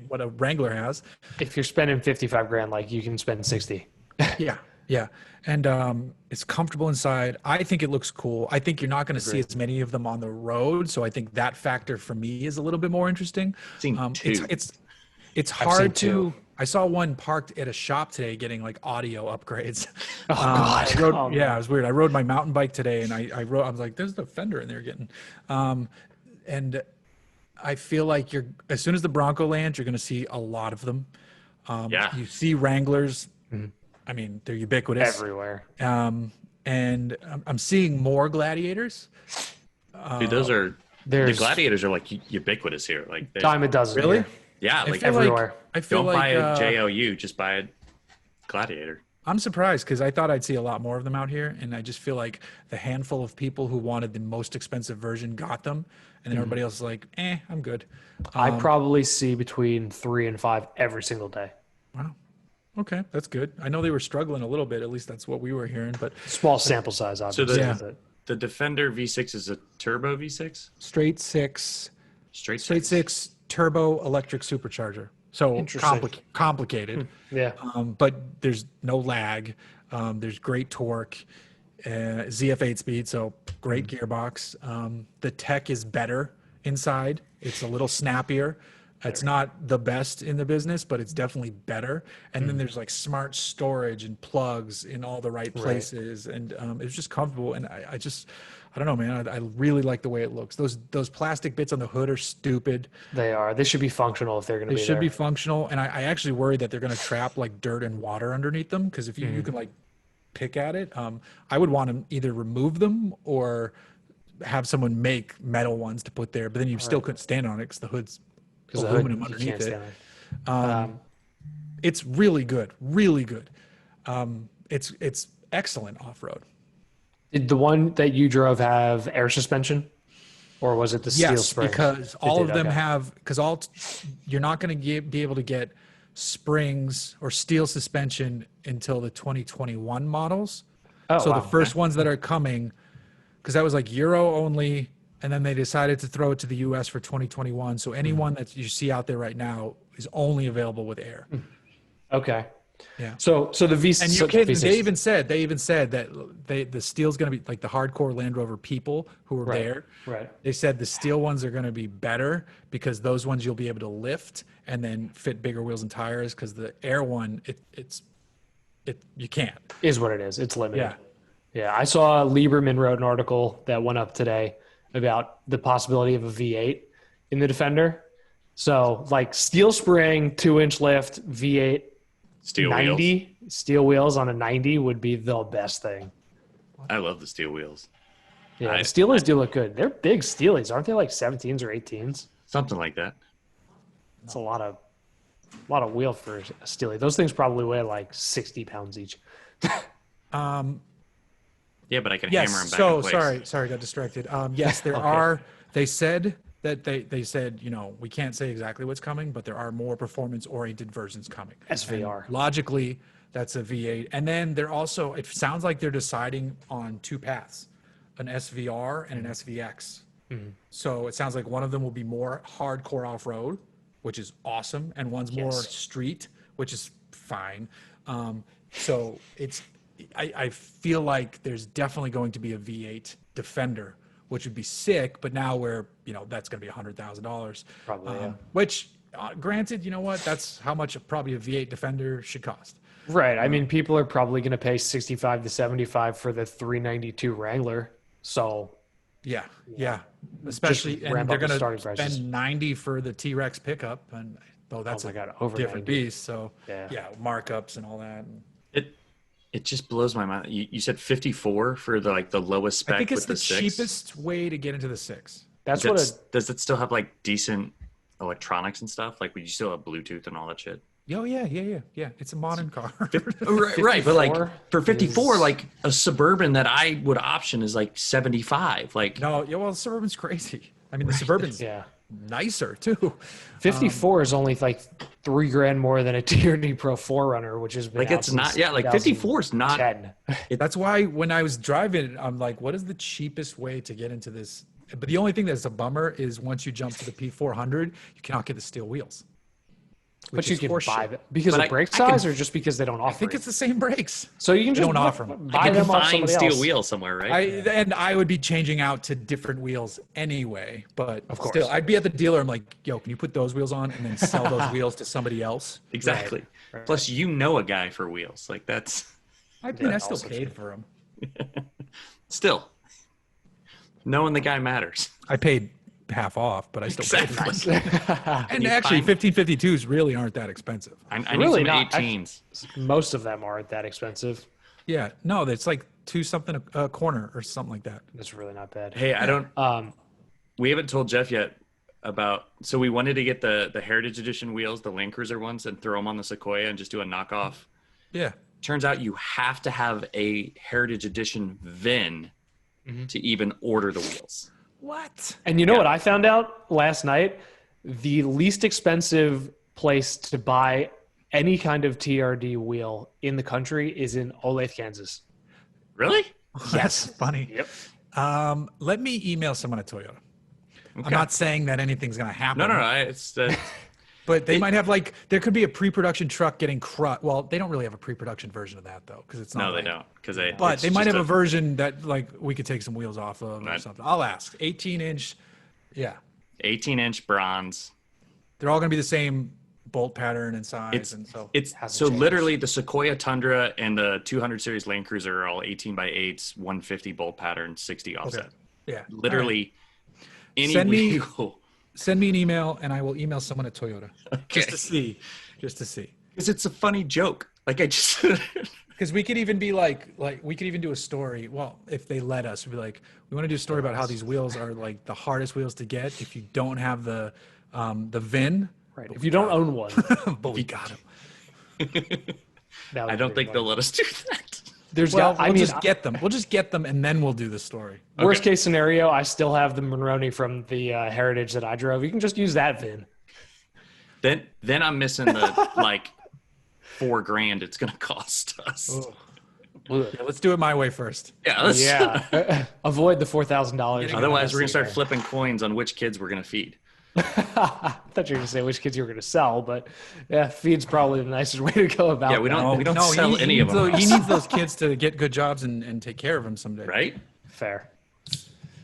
what a Wrangler has. If you're spending 55 grand, like you can spend 60. Yeah. And it's comfortable inside. I think it looks cool. I think you're not going to see as many of them on the road, so I think that factor for me is a little bit more interesting. Seen two. It's seen hard two. to. I saw one parked at a shop today getting like audio upgrades. Oh, God. I rode, Oh, it was weird. I rode my mountain bike today, and I was like, "There's the Defender in there getting," and I feel like as soon as the Bronco lands, you're going to see a lot of them. Yeah. You see Wranglers. I mean, they're ubiquitous. Everywhere. And I'm seeing more Gladiators. Dude, the There's Gladiators are like ubiquitous here. Like, dime a dozen. Really? Here. yeah, like feel everywhere. I feel don't like buy a JOU, just buy a Gladiator. I'm surprised because I thought I'd see a lot more of them out here, and I just feel like the handful of people who wanted the most expensive version got them, and then everybody else is like, I'm good. I probably see between 3 and 5 every single day. Wow. Okay, that's good. I know they were struggling a little bit. At least that's what we were hearing. But Small sample size, obviously. the- The Defender V6 is a turbo V6? straight six Straight turbo electric supercharger. So Interesting. complicated. Yeah. But there's no lag. There's great torque, ZF8 speed, so great gearbox. The tech is better inside. It's a little snappier. It's not the best in the business, but it's definitely better. And then there's like smart storage and plugs in all the right places, and it's just comfortable. And I don't know, man. I really like the way it looks. Those plastic bits on the hood are stupid. They are. They should be functional if they're going to They be should there. be functional, and I actually worry that they're going to trap like dirt and water underneath them, because if you can like pick at it, I would want to either remove them or have someone make metal ones to put there. But then you still couldn't stand on it because the hood's Because the hood, aluminum you underneath can't it. stand it. It's really good, really good. It's excellent off road. Did the one that you drove have air suspension, or was it the steel Yes, springs? because It all of did, them okay. have, you're not going to be able to get springs or steel suspension until the 2021 models. Oh, So wow. the first ones that are coming, because that was like Euro only, and then they decided to throw it to the US for 2021. So anyone that you see out there right now is only available with air. Okay. Yeah. So the V And so you can, V6 they even said that the steel's going to be like the hardcore Land Rover people who were Right, there. right. They said the steel ones are going to be better because those ones you'll be able to lift and then fit bigger wheels and tires. Because the air one, you can't. is what it is. It's limited. Yeah. Yeah, I saw Lieberman wrote an article that went up today about the possibility of a V8 in the Defender. So like steel spring, 2-inch lift, V8, Steel 90 wheels. steel wheels on a 90 would be the best thing. I love the steel wheels. Yeah, the Steelies do look good. They're big Steelies, aren't they? Like 17s or 18s. Something like that. It's a lot of wheel for a Steely. Those things probably weigh like 60 pounds each. Yeah, but I can Yes. hammer them back So in place. sorry, got distracted. Yes, there are. They said that they said we can't say exactly what's coming, but there are more performance-oriented versions coming. SVR. And logically, that's a V8, and then they're also. It sounds like they're deciding on two paths, an SVR and an SVX. So it sounds like one of them will be more hardcore off-road, which is awesome, and one's more street, which is fine. So it's. I feel like there's definitely going to be a V8 Defender, which would be sick. But now that's going to be $100,000. Probably, yeah. Which, granted, you know what? That's how much probably a V8 Defender should cost. Right. I mean, people are probably going to pay 65 to 75 for the 392 Wrangler. So Yeah. Especially, and ramp they're up the going starting to prices. spend 90 for the T-Rex pickup, and that's my a God, over different 90. beast. So Yeah. markups and all that. It just blows my mind. You said 54 for the lowest spec I think it's with the the 6? cheapest way to get into the 6. that's Does it still have like decent electronics and stuff? Like, would you still have Bluetooth and all that shit? Oh yeah. It's a modern car. Right, but like 54 for 54, is- like a Suburban that I would option is like 75. Like, No, the Suburban's crazy. I mean, the Suburban's yeah. nicer too. 54 is only like $3,000 more than a TRD Pro 4Runner, which has been like out it's not. since Yeah, like 54 is not. 2010. That's why when I was driving, I'm like, what is the cheapest way to get into this? But the only thing that's a bummer is once you jump to the P400, you cannot get the steel wheels. But you is can horseshit. buy them because But of brake I can- size or just because they don't offer I think it? it's the same brakes. So you can They just don't offer them. buy I can them off find somebody steel else. wheels somewhere, right? And I would be changing out to different wheels anyway, but Of course. still, I'd be at the dealer. I'm like, yo, can you put those wheels on and then sell those wheels to somebody else? Exactly. Plus, a guy for wheels. Like that's I mean, I still also paid for them. still knowing the guy matters. I paid half off, but I still paid for Exactly. them. And you actually, find- 1552s really aren't that expensive. I Really need some not. 18s. Most of them aren't that expensive. Yeah, no, it's like two something a corner or something like that. It's really not bad. Hey, I don't. Um, We haven't told Jeff yet about. So we wanted to get the Heritage Edition wheels, the Land Cruiser ones, and throw them on the Sequoia and just do a knockoff. Yeah. Turns out you have to have a Heritage Edition VIN to even order the wheels. What? and you know what I found out last night? The least expensive place to buy any kind of TRD wheel in the country is in Olathe, Kansas. Really? That's funny. Yep. Let me email someone at Toyota. I'm Okay. not saying that anything's going to happen. No. It's But they might have there could be a pre-production truck getting crushed. Well, they don't really have a pre-production version of that though, because it's not. no, they don't because they. But it's they might just have a version that we could take some wheels off of or Right. something. I'll ask. 18-inch. Yeah, 18-inch bronze. they're all going to be the same bolt pattern and size, It's and so it's Hasn't so changed. literally the Sequoia Tundra and the 200 series Land Cruiser are all 18 by 8s, 150 bolt pattern, 60 offset. yeah. Literally any Send me- wheel. Send me an email, and I will email someone at Toyota Okay. just to see. Because it's a funny joke. Like I just. Because we could even be like we could even do a story. Well, if they let us, we'd be like, we want to do a story about how these wheels are like the hardest wheels to get if you don't have the VIN. Right. If you don't own one, But we got them. that would I don't be think funny. they'll let us do that. There's Well, got. I we'll mean, just get them. We'll just get them, and then we'll do the story. worst case scenario, I still have the Monroney from the Heritage that I drove. You can just use that VIN. Then I'm missing the like $4,000 it's gonna cost us. Yeah, let's do it my way first. Yeah. Let's, Yeah. Avoid the $4,000. Otherwise, we're gonna start flipping coins on which kids we're gonna feed. I thought you were going to say which kids you were going to sell, but yeah, feed's probably the nicest way to go about Yeah, we that. don't sell any of them. He needs those kids to get good jobs and take care of them someday. Right? Fair.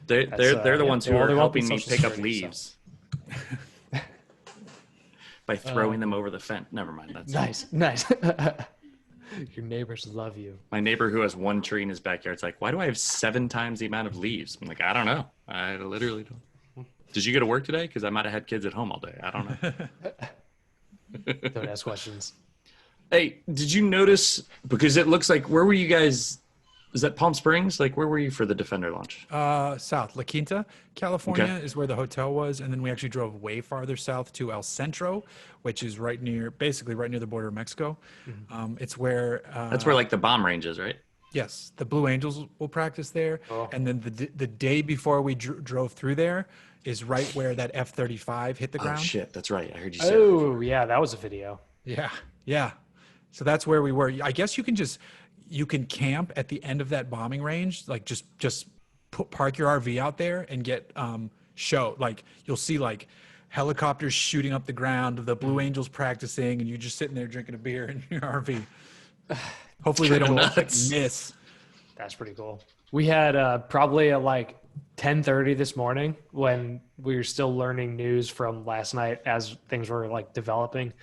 They're the ones who are they won't be helping me Social pick up Security, so. leaves by throwing them over the fence. Never mind. That's Nice. Your neighbors love you. my neighbor who has one tree in his backyard. It's like, why do I have 7 times the amount of leaves? I'm like, I don't know. I literally don't. Did you go to work today? Because I might have had kids at home all day. I don't know. Don't ask questions. Hey, did you notice? Because it looks like, where were you guys? Is that Palm Springs? Like, where were you for the Defender launch? South La Quinta, California is where the hotel was, and then we actually drove way farther south to El Centro, which is basically right near the border of Mexico. It's where That's where like the bomb range is, right? yes, the Blue Angels will practice there, Oh. and then the day before we drove through there is right where that F-35 hit the Oh ground. shit, that's right. I heard you say. Oh, yeah, that was a video. Yeah. So that's where we were. I guess you can camp at the end of that bombing range, like just park your RV out there and get like you'll see like helicopters shooting up the ground, the Blue Angels practicing, and you're just sitting there drinking a beer in your RV. Hopefully they don't Nuts. miss. That's pretty cool. We had probably at like 10:30 this morning when we were still learning news from last night as things were like developing.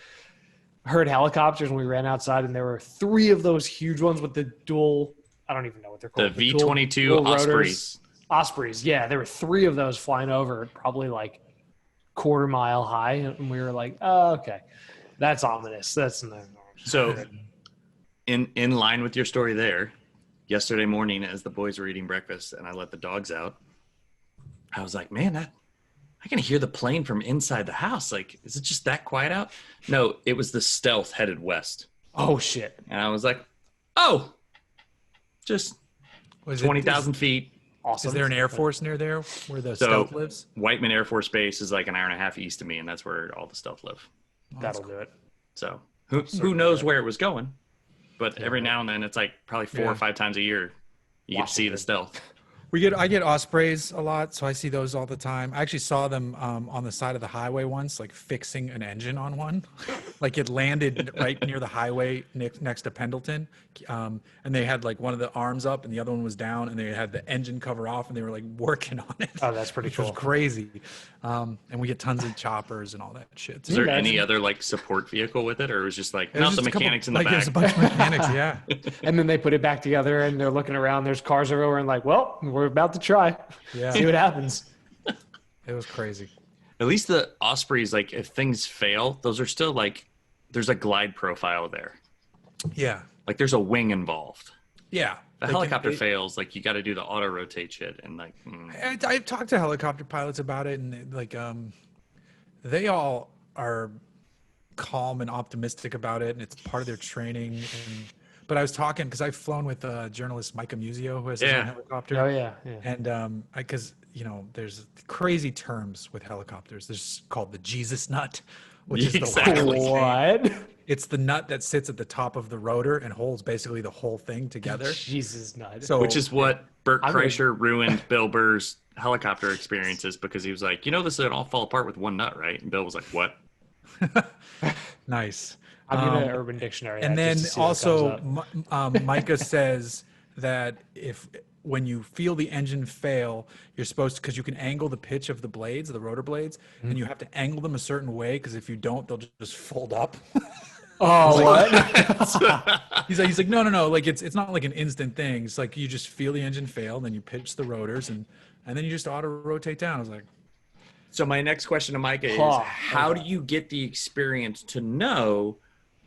Heard helicopters and we ran outside and there were 3 of those huge ones with the dual, I don't even know what they're The called. dual V-22 rotors. Ospreys. Ospreys, yeah. There were 3 of those flying over, probably like quarter mile high. And we were like, oh, okay. That's ominous. That's no. So, in line with your story there, yesterday morning as the boys were eating breakfast and I let the dogs out, I was like, man, I can hear the plane from inside the house. Like, is it just that quiet out? No, it was the Stealth headed west. Oh, shit. And I was like, oh, just 20,000 feet. Awesome. Is there an Air Force near there where the Stealth lives? Whiteman Air Force Base is like an hour and a half east of me, and that's where all the Stealth live. That'll do it. So who knows where it was going? But every now and then, it's like probably 4 or 5 times a year, you get to see the Stealth. I get ospreys a lot, so I see those all the time. I actually saw them on the side of the highway once, like fixing an engine on one. Like it landed right near the highway next to Pendleton, and they had like one of the arms up and the other one was down, and they had the engine cover off, and they were like working on it. Oh, that's pretty which cool. was crazy. And we get tons of choppers and all that shit. Is there any other like support vehicle with it, or it was just like It was the just a couple- mechanics in the like, back? There's a bunch of mechanics, yeah. And then they put it back together and they're looking around. There's cars everywhere and like, well, we're about to try. Yeah. See what happens. It was crazy. At least the Ospreys, like if things fail, those are still like there's a glide profile there. Yeah. Like there's a wing involved. Yeah. The helicopter fails, like you got to do the auto rotate shit, and like I've talked to helicopter pilots about it, and they all are calm and optimistic about it, and it's part of their training. But I was talking because I've flown with journalist Micah Musio, who has his own helicopter. Oh, yeah. And because there's crazy terms with helicopters. There's called the Jesus nut, which is the Exactly. whole thing. What? It's the nut that sits at the top of the rotor and holds basically the whole thing together. Jesus nut. So which is what Burt I'm gonna- Kreischer ruined Bill Burr's helicopter experiences, because he was like, this would all fall apart with one nut, right? And Bill was like, what? nice. I'm going to Urban Dictionary. And that then just to see what comes also, up. Micah says that when you feel the engine fail, you're supposed to, because you can angle the pitch of the blades, the rotor blades, and you have to angle them a certain way, because if you don't, they'll just fold up. Oh, what? He's like, no. Like it's not like an instant thing. It's like you just feel the engine fail, and then you pitch the rotors, and then you just auto rotate down. I was like, So my next question to Micah is, how do you get the experience to know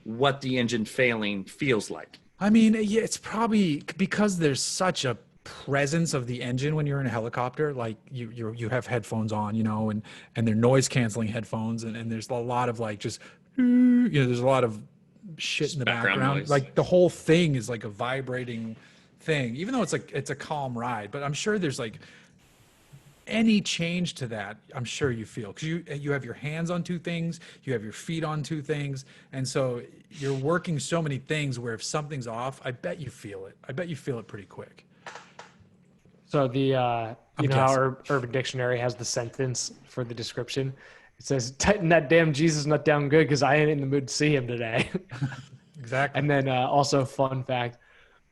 what the engine failing feels like? I mean, yeah, it's probably because there's such a presence of the engine when you're in a helicopter. Like you have headphones on, and they're noise canceling headphones, and there's a lot of like just there's a lot of shit in the background. Noise. Like the whole thing is like a vibrating thing, even though it's a calm ride. But I'm sure there's like any change to that, I'm sure you feel, because you have your hands on 2 things, you have your feet on 2 things, and so you're working so many things where if something's off, I bet you feel it. I bet you feel it pretty quick. So the, you know guessing. how Urban Dictionary has the sentence for the description? It says, tighten that damn Jesus nut down good because I ain't in the mood to see him today. Exactly. And then also fun fact,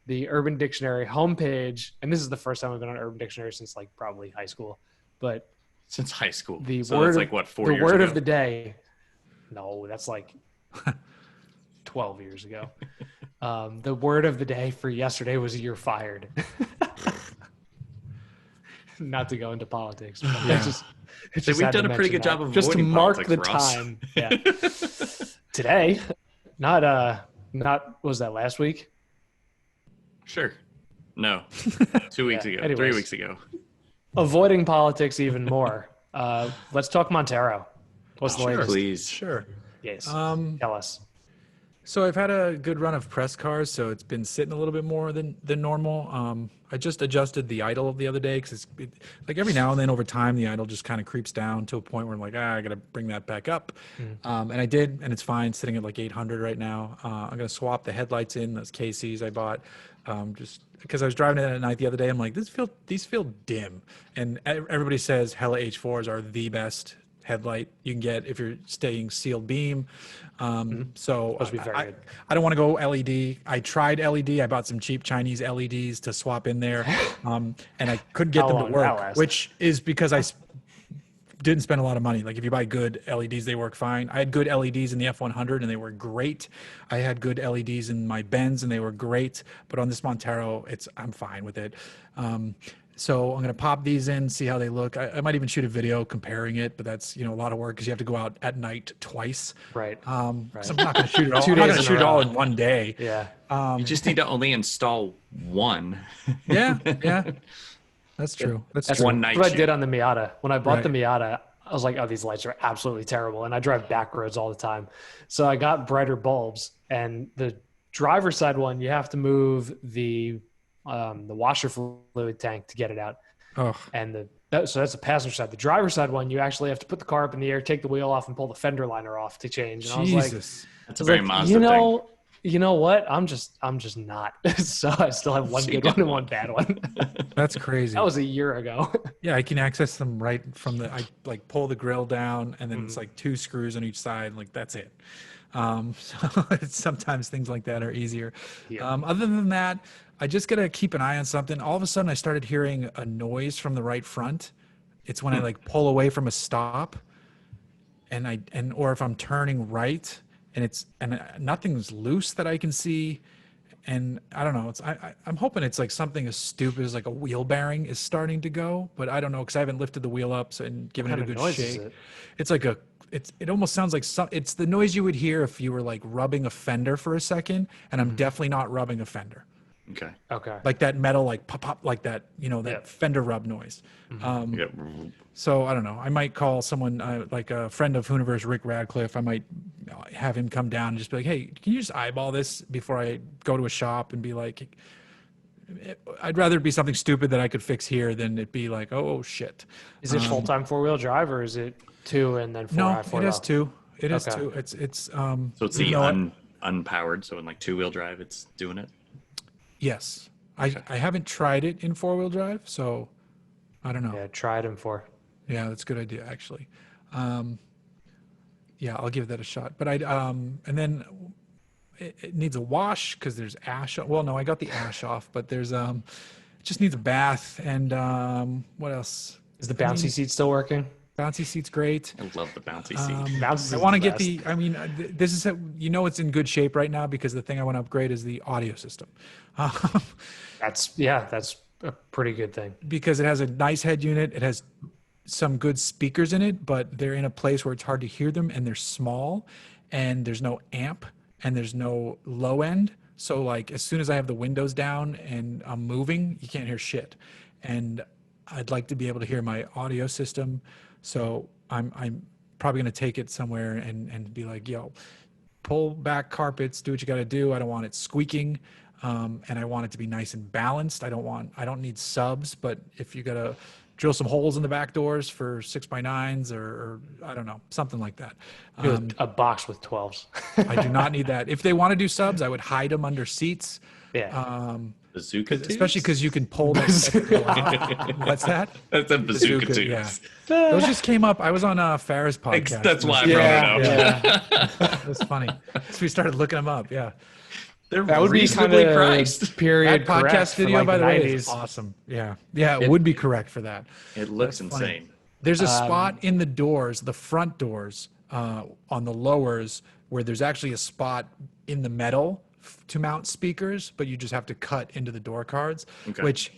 the Urban Dictionary homepage, and this is the first time I've been on Urban Dictionary since like probably high school, but Since high school. the So word that's of, like what, 4 the years word ago? of the day. No, that's like 12 years ago. The word of the day for yesterday was "you're fired." Not to go into politics, but Yeah. I So we've had to done a pretty mention good job that, of just to avoiding mark the politics, Ross. time. Yeah. Today, not was that last week? Sure. No. 2 weeks Yeah, ago. anyways. 3 weeks ago. Avoiding politics even more. Let's talk Montero. What's the Sure. latest? Please. Sure. Yes. Um, Tell us. So I've had a good run of press cars, so it's been sitting a little bit more than normal. I just adjusted the idle the other day because like every now and then over time the idle just kind of creeps down to a point where I'm like, I gotta bring that back up, and I did, and it's fine, sitting at like 800 right now. I'm gonna swap the headlights in those KCs I bought, just because I was driving it at night the other day. I'm like, these feel dim, and everybody says Hella H4s are the best headlight you can get if you're staying sealed beam. So Supposed to be very good. I don't want to go LED. I tried LED. I bought some cheap Chinese LEDs to swap in there, and I couldn't get How them long to did that work, last? which is because didn't spend a lot of money. Like if you buy good LEDs, they work fine. I had good LEDs in the F100 and they were great. I had good LEDs in my Benz and they were great. But on this Montero, I'm fine with it. So I'm going to pop these in, see how they look. I might even shoot a video comparing it, but that's, a lot of work because you have to go out at night twice. Right. So I'm not going to shoot it all. 2 I'm not days going to in a shoot it all row. in one day. Yeah. You just need to only install one. Yeah. That's true. That's That's true. one night what I shoot. did on the Miata. When I bought the Right. Miata, I was like, oh, these lights are absolutely terrible. And I drive back roads all the time. So I got brighter bulbs. And the driver's side one, you have to move the washer fluid tank to get it out. Oh, And so that's the passenger side. The driver's side one, you actually have to put the car up in the air, take the wheel off, and pull the fender liner off to change. And I was like, Jesus. That's a very Mazda thing. you know what? I'm just not. So I still have one So you good one did and one. one bad one. That's crazy. That was a year ago. Yeah, I can access them right from I like pull the grill down and then it's like 2 screws on each side. Like that's it. So sometimes things like that are easier. Yeah. Other than that, I just got to keep an eye on something. All of a sudden I started hearing a noise from the right front. It's when I like pull away from a stop or if I'm turning right and nothing's loose that I can see. And I don't know. I'm hoping it's like something as stupid as like a wheel bearing is starting to go, but I don't know because I haven't lifted the wheel up and given it a kind good of noise is shake. it? It's like it almost sounds like it's the noise you would hear if you were like rubbing a fender for a second, and I'm definitely not rubbing a fender. Okay. Okay. Like that metal, like pop pop, like that, that Yeah. fender rub noise. Yeah. So I don't know. I might call someone like a friend of Hooniverse, Rick Radcliffe. I might have him come down and just be like, "Hey, can you just eyeball this before I go to a shop and be like." I'd rather it be something stupid that I could fix here than it be like, oh shit. Is it full time 4-wheel drive or is it 2 and then 4? No, I, 4 it has low? 2. It has Okay. 2. It's So it's you the know what? unpowered. So in like 2-wheel drive, it's doing it. Yes. I haven't tried it in 4-wheel drive, so I don't know. Yeah, tried him for. Yeah, that's a good idea actually. Yeah, I'll give that a shot. But and then it needs a wash because there's ash. Well, no, I got the ash off, but there's it just needs a bath and what else? Is the bouncy seat still working? Bouncy seat's great. I love the bouncy seat. Bouncy I seat's want to the get the. I mean, this is it's in good shape right now because the thing I want to upgrade is the audio system, That's a pretty good thing. because it has a nice head unit. It has some good speakers in it, but they're in a place where it's hard to hear them, and they're small, and there's no amp, and there's no low end. So like as soon as I have the windows down and I'm moving, you can't hear shit. And I'd like to be able to hear my audio system. So I'm probably going to take it somewhere and be like, yo, pull back carpets, do what you got to do. I don't want it squeaking. And I want it to be nice and balanced. I don't need subs, but if you got a drill some holes in the back doors for 6x9s or I don't know, something like that. A box with 12s. I do not need that. If they want to do subs, I would hide them under seats. Yeah. Bazooka tubes? Especially because you can pull them. What's that? That's a bazooka tubes. Yeah. Those just came up. I was on Farrah's podcast. That's why I brought it up. Yeah. That's funny. So we started looking them up. Yeah. They're That would be kind reasonably of priced. period That podcast correct video, for like by the way, 90s. is awesome. Yeah. Yeah, it would be correct for that. It looks That's funny. insane. There's a spot in the doors, the front doors, on the lowers, where there's actually a spot in the metal to mount speakers, but you just have to cut into the door cards, which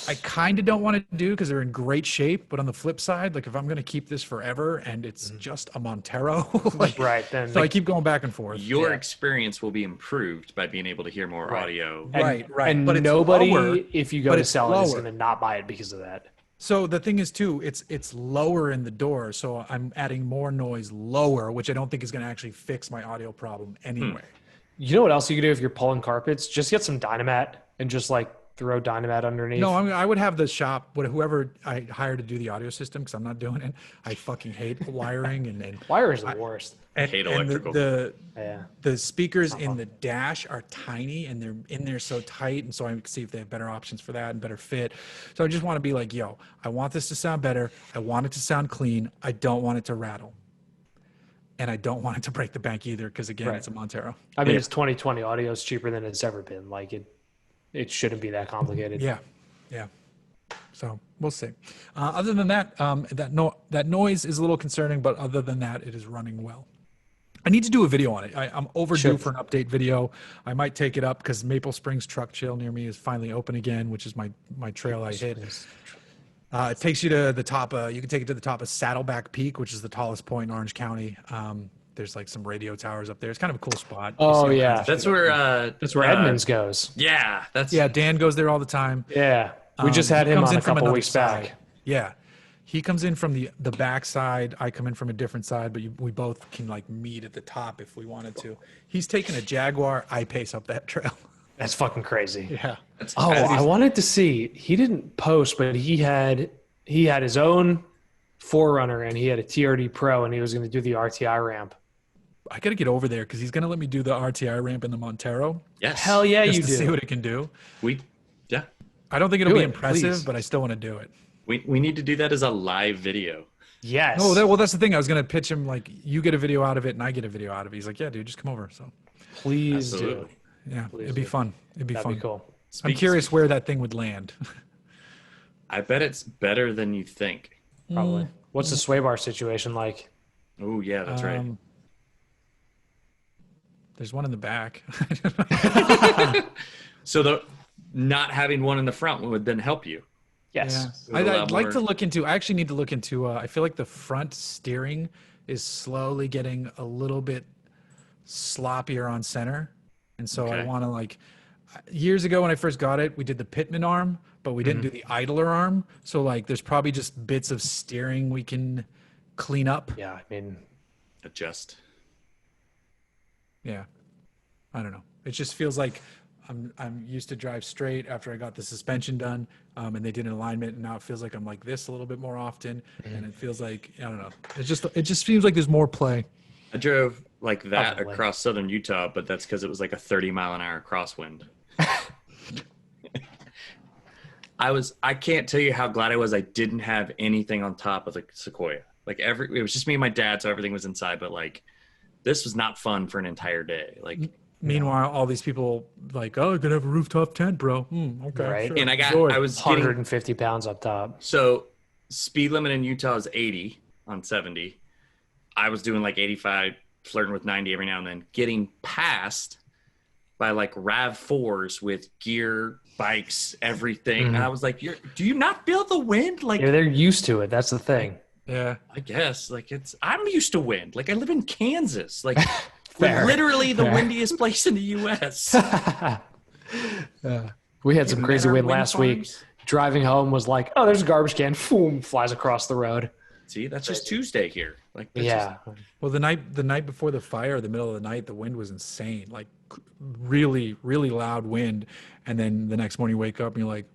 I kind of don't want to do because they're in great shape. But on the flip side, like if I'm going to keep this forever and it's just a Montero, like, Right, then so I keep going back and forth. Your experience will be improved by being able to hear more audio. Right. And But it's nobody, lower, if you go but to it's sell it, is lower. going to not buy it because of that. So the thing is too, it's lower in the door, so I'm adding more noise lower, which I don't think is going to actually fix my audio problem anyway. You know what else you could do if you're pulling carpets? Just get some Dynamat and just like throw Dynamat underneath. No, I would have the shop, whoever I hire to do the audio system, because I'm not doing it. I fucking hate wiring and Wire is the worst. Hate electrical. The speakers in the dash are tiny and they're in there so tight, and so I can see if they have better options for that and better fit. So I just want to be like, yo, I want this to sound better. I want it to sound clean. I don't want it to rattle. And I don't want it to break the bank either, because again, it's a Montero. I mean, it's 2020. Audio is cheaper than it's ever been. Like it shouldn't be that complicated. Yeah. So we'll see. Other than that, that noise is a little concerning, but other than that, it is running well. I need to do a video on it. I'm overdue for an update video. I might take it up because Maple Springs Truck Chill near me is finally open again, which is my trail I hit. It takes you to the top. You can take it to the top of Saddleback Peak, which is the tallest point in Orange County. There's like some radio towers up there. It's kind of a cool spot. Oh yeah, That's where Edmonds goes. Yeah, Dan goes there all the time. Yeah, we just had He him comes on in a from couple another weeks side. back. Yeah, he comes in from the back side. I come in from a different side, but we both can like meet at the top if we wanted to. He's taking a Jaguar I-Pace up that trail. That's fucking crazy. Yeah. I wanted to see. He didn't post, but he had his own 4Runner and he had a TRD Pro, and he was going to do the RTI ramp. I got to get over there because he's going to let me do the RTI ramp in the Montero. Yes. Hell yeah, Just you to do. see what it can do. Yeah. I don't think it'll Do be it, impressive, please. but I still want to do it. We need to do that as a live video. Yes. Oh, well, that's the thing. I was going to pitch him like, you get a video out of it and I get a video out of it. He's like, yeah, dude, just come over. So please do. Absolutely. yeah, Please it'd be do. fun. It'd be That'd fun. be cool. I'm curious where that thing would land. I bet it's better than you think. Probably. What's the sway bar situation like? Oh yeah, that's right. There's one in the back. So the not having one in the front would then help you. Yes. Yeah. It would allow I'd like more- to look into, I actually need to look into, I feel like the front steering is slowly getting a little bit sloppier on center. And so I Okay. want to like, years ago when I first got it, we did the Pitman arm, but we didn't do the idler arm. So like, there's probably just bits of steering we can clean up. Yeah. I mean, Adjust. Yeah. I don't know. It just feels like I'm used to drive straight after I got the suspension done, and they did an alignment, and now it feels like I'm like this a little bit more often, and it feels like, I don't know. It just seems like there's more play. I drove like that Probably. across southern Utah, but that's because it was like a 30-mile-an-hour crosswind. I can't tell you how glad I was I didn't have anything on top of the Sequoia. Like it was just me and my dad, so everything was inside, but like this was not fun for an entire day. Like Meanwhile, all these people like, oh, you're gonna have a rooftop tent, bro. Okay, Right. sure. and Enjoy. I was getting 150 pounds up top. so speed limit in Utah is 80 on 70. I was doing like 85, flirting with 90 every now and then, getting passed by like RAV4s with gear, bikes, everything. And I was like, do you not feel the wind? Like, Yeah, they're used to it. That's the thing. Yeah. I guess like I'm used to wind. Like I live in Kansas. Like Fair. we're literally the Fair. windiest place in the U.S. We had some crazy Better wind wind last week. farms? Driving home was like, oh, there's a garbage can. Boom, flies across the road. See, that's just Tuesday here. Like that's Yeah. Well, the night before the fire, the middle of the night, the wind was insane, like really, really loud wind. And then the next morning you wake up and you're like,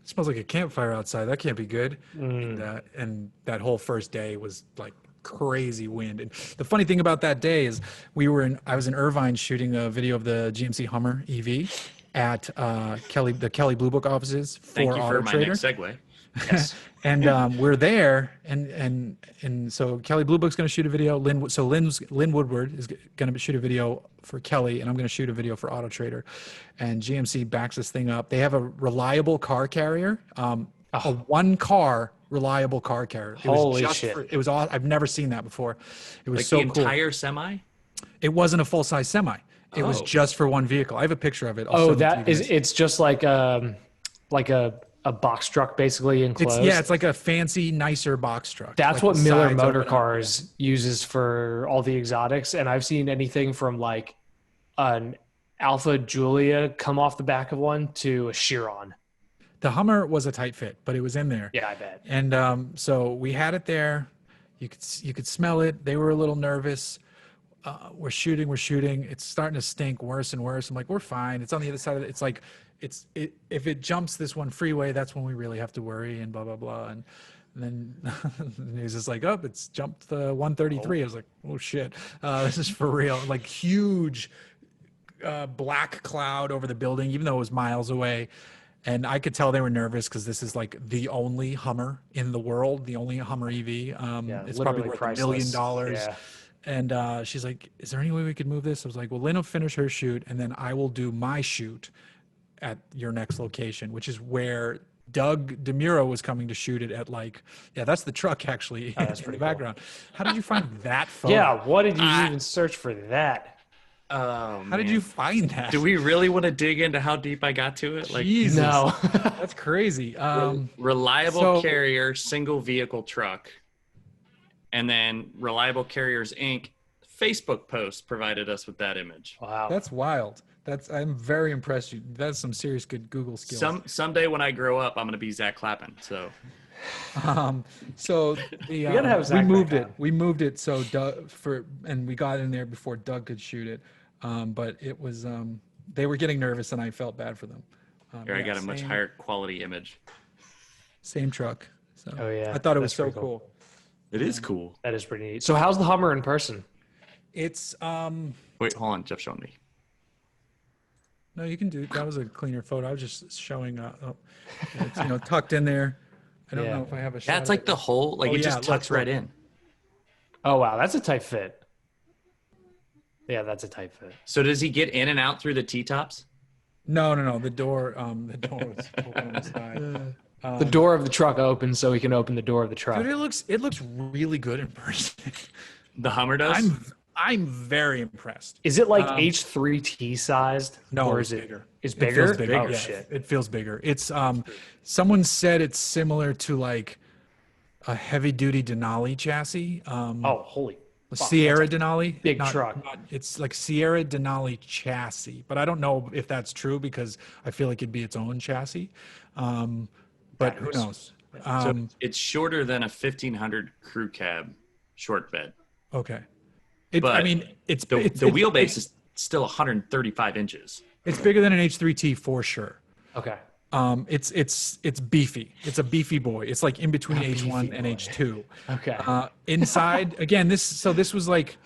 it smells like a campfire outside. That can't be good. And that whole first day was like crazy wind. And the funny thing about that day is I was in Irvine shooting a video of the GMC Hummer EV at the Kelly Blue Book offices for Thank you for my AutoTrader. next segue. Yes. And we're there, and so Kelly Blue Book's going to shoot a video. Lynn Woodward is going to shoot a video for Kelly, and I'm going to shoot a video for AutoTrader. And GMC backs this thing up. They have a reliable car carrier, a one-car reliable car carrier. Holy shit! It was all. I've never seen that before. It was Like so the cool. entire semi? It wasn't a full-size semi. It was Oh. just for one vehicle. I have a picture of it. I'll Oh, send it to that you is. guys. It's just like a box truck basically enclosed. It's like a fancy, nicer box truck. That's Like what the Miller sides Motor open up. Cars uses for all the exotics, and I've seen anything from like an Alpha Giulia come off the back of one to a Chiron. The Hummer was a tight fit, but it was in there. Yeah, I bet. And so we had it there. You could smell it. They were a little nervous. We're shooting. It's starting to stink worse and worse. I'm like, we're fine. It's on the other side of it. It's like, if it jumps this one freeway, that's when we really have to worry and blah, blah, blah. And then the news is like, oh, it's jumped the 133. I was like, oh shit, this is for real. Like huge black cloud over the building, even though it was miles away. And I could tell they were nervous because this is like the only Hummer in the world, the only Hummer EV. It's probably literally worth priceless. $1 million. Yeah. And she's like, is there any way we could move this? I was like, well, Lynn will finish her shoot, and then I will do my shoot at your next location, which is where Doug DeMuro was coming to shoot it at. Like, yeah, that's the truck actually that's in pretty the cool. background. How did you find that photo? Yeah, what did you even search for that? Oh, How did you find that? Do we really want to dig into how deep I got to it? Like, Jesus, No. that's crazy. reliable so- carrier, single vehicle truck, and then Reliable Carriers Inc. Facebook post provided us with that image. Wow. That's wild. I'm very impressed. That's some serious good Google skills. Someday when I grow up, I'm gonna be Zach Clappin. So So gotta have Zach we moved back it. on. We moved it so Doug and we got in there before Doug could shoot it. But it was they were getting nervous and I felt bad for them. here I yeah, got a much higher quality image. Same truck. So Oh, yeah. I thought it was That's so pretty cool. cool. It is cool. That is pretty neat. So how's the Hummer in person? It's Wait, hold on, Jeff showing me. no, you can do that was a cleaner photo. I was just showing it's tucked in there. I don't Yeah. know if I have a shot. That's of like it. the whole, like Oh, it yeah, just look, tucks right look. in. Oh wow, that's a tight fit. Yeah, that's a tight fit. So does he get in and out through the T-tops? No. The door was open on the side. The door of the truck opens so he can open the door of the truck. Dude, it looks really good in person. The Hummer does? I'm very impressed. Is it like H3T sized? No, or it's is it bigger. It's It bigger. feels bigger. Oh Yeah, shit. it feels bigger. It's someone said it's similar to like a heavy duty Denali chassis. Oh holy. fuck, Sierra that's a Denali. big truck. It's like Sierra Denali chassis, but I don't know if that's true because I feel like it'd be its own chassis. But who knows? So it's shorter than a 1500 crew cab short bed. Okay. But I mean, it's The it's wheelbase is still 135 inches. It's bigger than an H3T for sure. Okay. It's beefy. It's a beefy boy. It's like in between H1 and H2. Okay. Inside again, this was like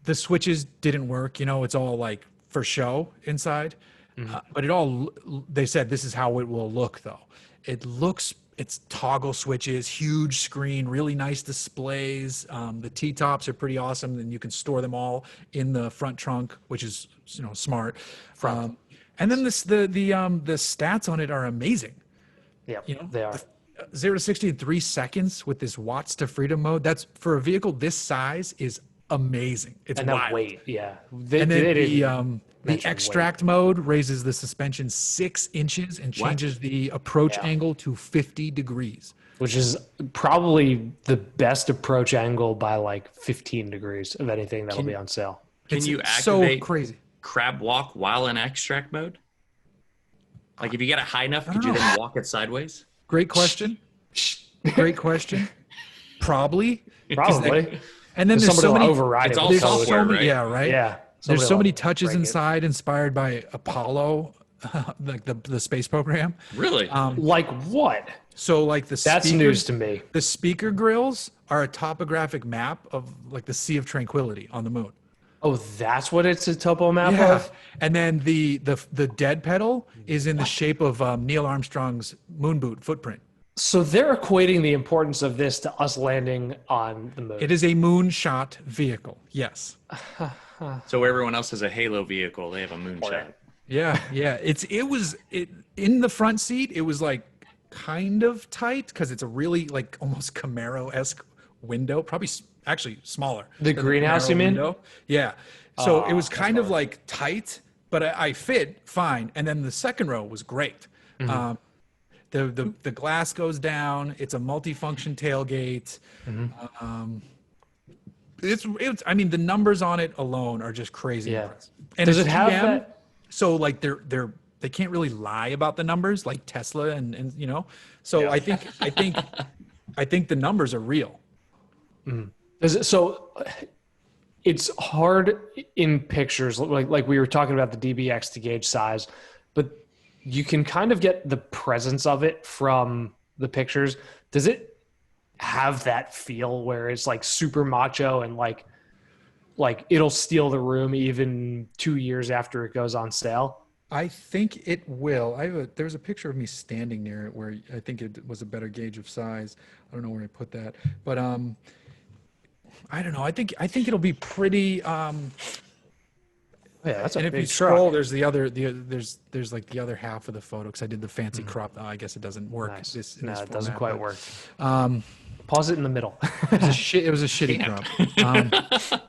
the switches didn't work. It's all like for show inside, but they said this is how it will look though. It's toggle switches, huge screen, really nice displays. The T-tops are pretty awesome, and you can store them all in the front trunk, which is smart. And then the stats on it are amazing. Yeah, they are. 0 to 60 in 3 seconds with this watts to freedom mode. That's for a vehicle this size is amazing. It's And wild. that weight, yeah. And then the mention extract mode raises the suspension 6 inches and changes the approach angle to 50 degrees. Which is probably the best approach angle by like 15 degrees of anything that'll be on sale. Can you so activate crazy. crab walk while in extract mode? Like if you get it high enough, could you then walk it sideways? Great question. Great question. Probably. Probably. And then there's Somebody so will many override it's it. all with there's code. software, so many, right? yeah, right. Yeah. There's Somebody so will many touches break it. inside inspired by Apollo like the space program. Really? Like what? So like That's news to me. The speaker grills are a topographic map of like the Sea of Tranquility on the moon. Oh, that's what it's a topo map Yeah, of? and then the dead pedal is in the shape of Neil Armstrong's moon boot footprint. So they're equating the importance of this to us landing on the moon. It is a moonshot vehicle. Yes. So everyone else has a Halo vehicle. They have a moonshot. Yeah. It was in the front seat. It was like kind of tight because it's a really like almost Camaro-esque window. Probably actually smaller. The than greenhouse, Camaro you mean? window. Yeah. So it was kind of like tight, but I fit fine. And then the second row was great. Mm-hmm. The glass goes down. It's a multifunction tailgate. Mm-hmm. It's I mean the numbers on it alone are just crazy. Yeah. Impressive. And Does it's it have GM, that? so like they can't really lie about the numbers like Tesla and you know. So Yeah. I think the numbers are real. So it's hard in pictures, like we were talking about the DBX to gauge size, but you can kind of get the presence of it from the pictures. Does it have that feel where it's like super macho and like it'll steal the room even 2 years after it goes on sale? I think it will. There's a picture of me standing near it where I think it was a better gauge of size. I don't know where I put that, but I don't know. I think it'll be pretty. Yeah, that's a And if big you truck. scroll, there's there's like the other half of the photo because I did the fancy crop. I guess it doesn't work. Nice. In No, this it doesn't format, quite but, work. Pause it in the middle. It was a shitty crop.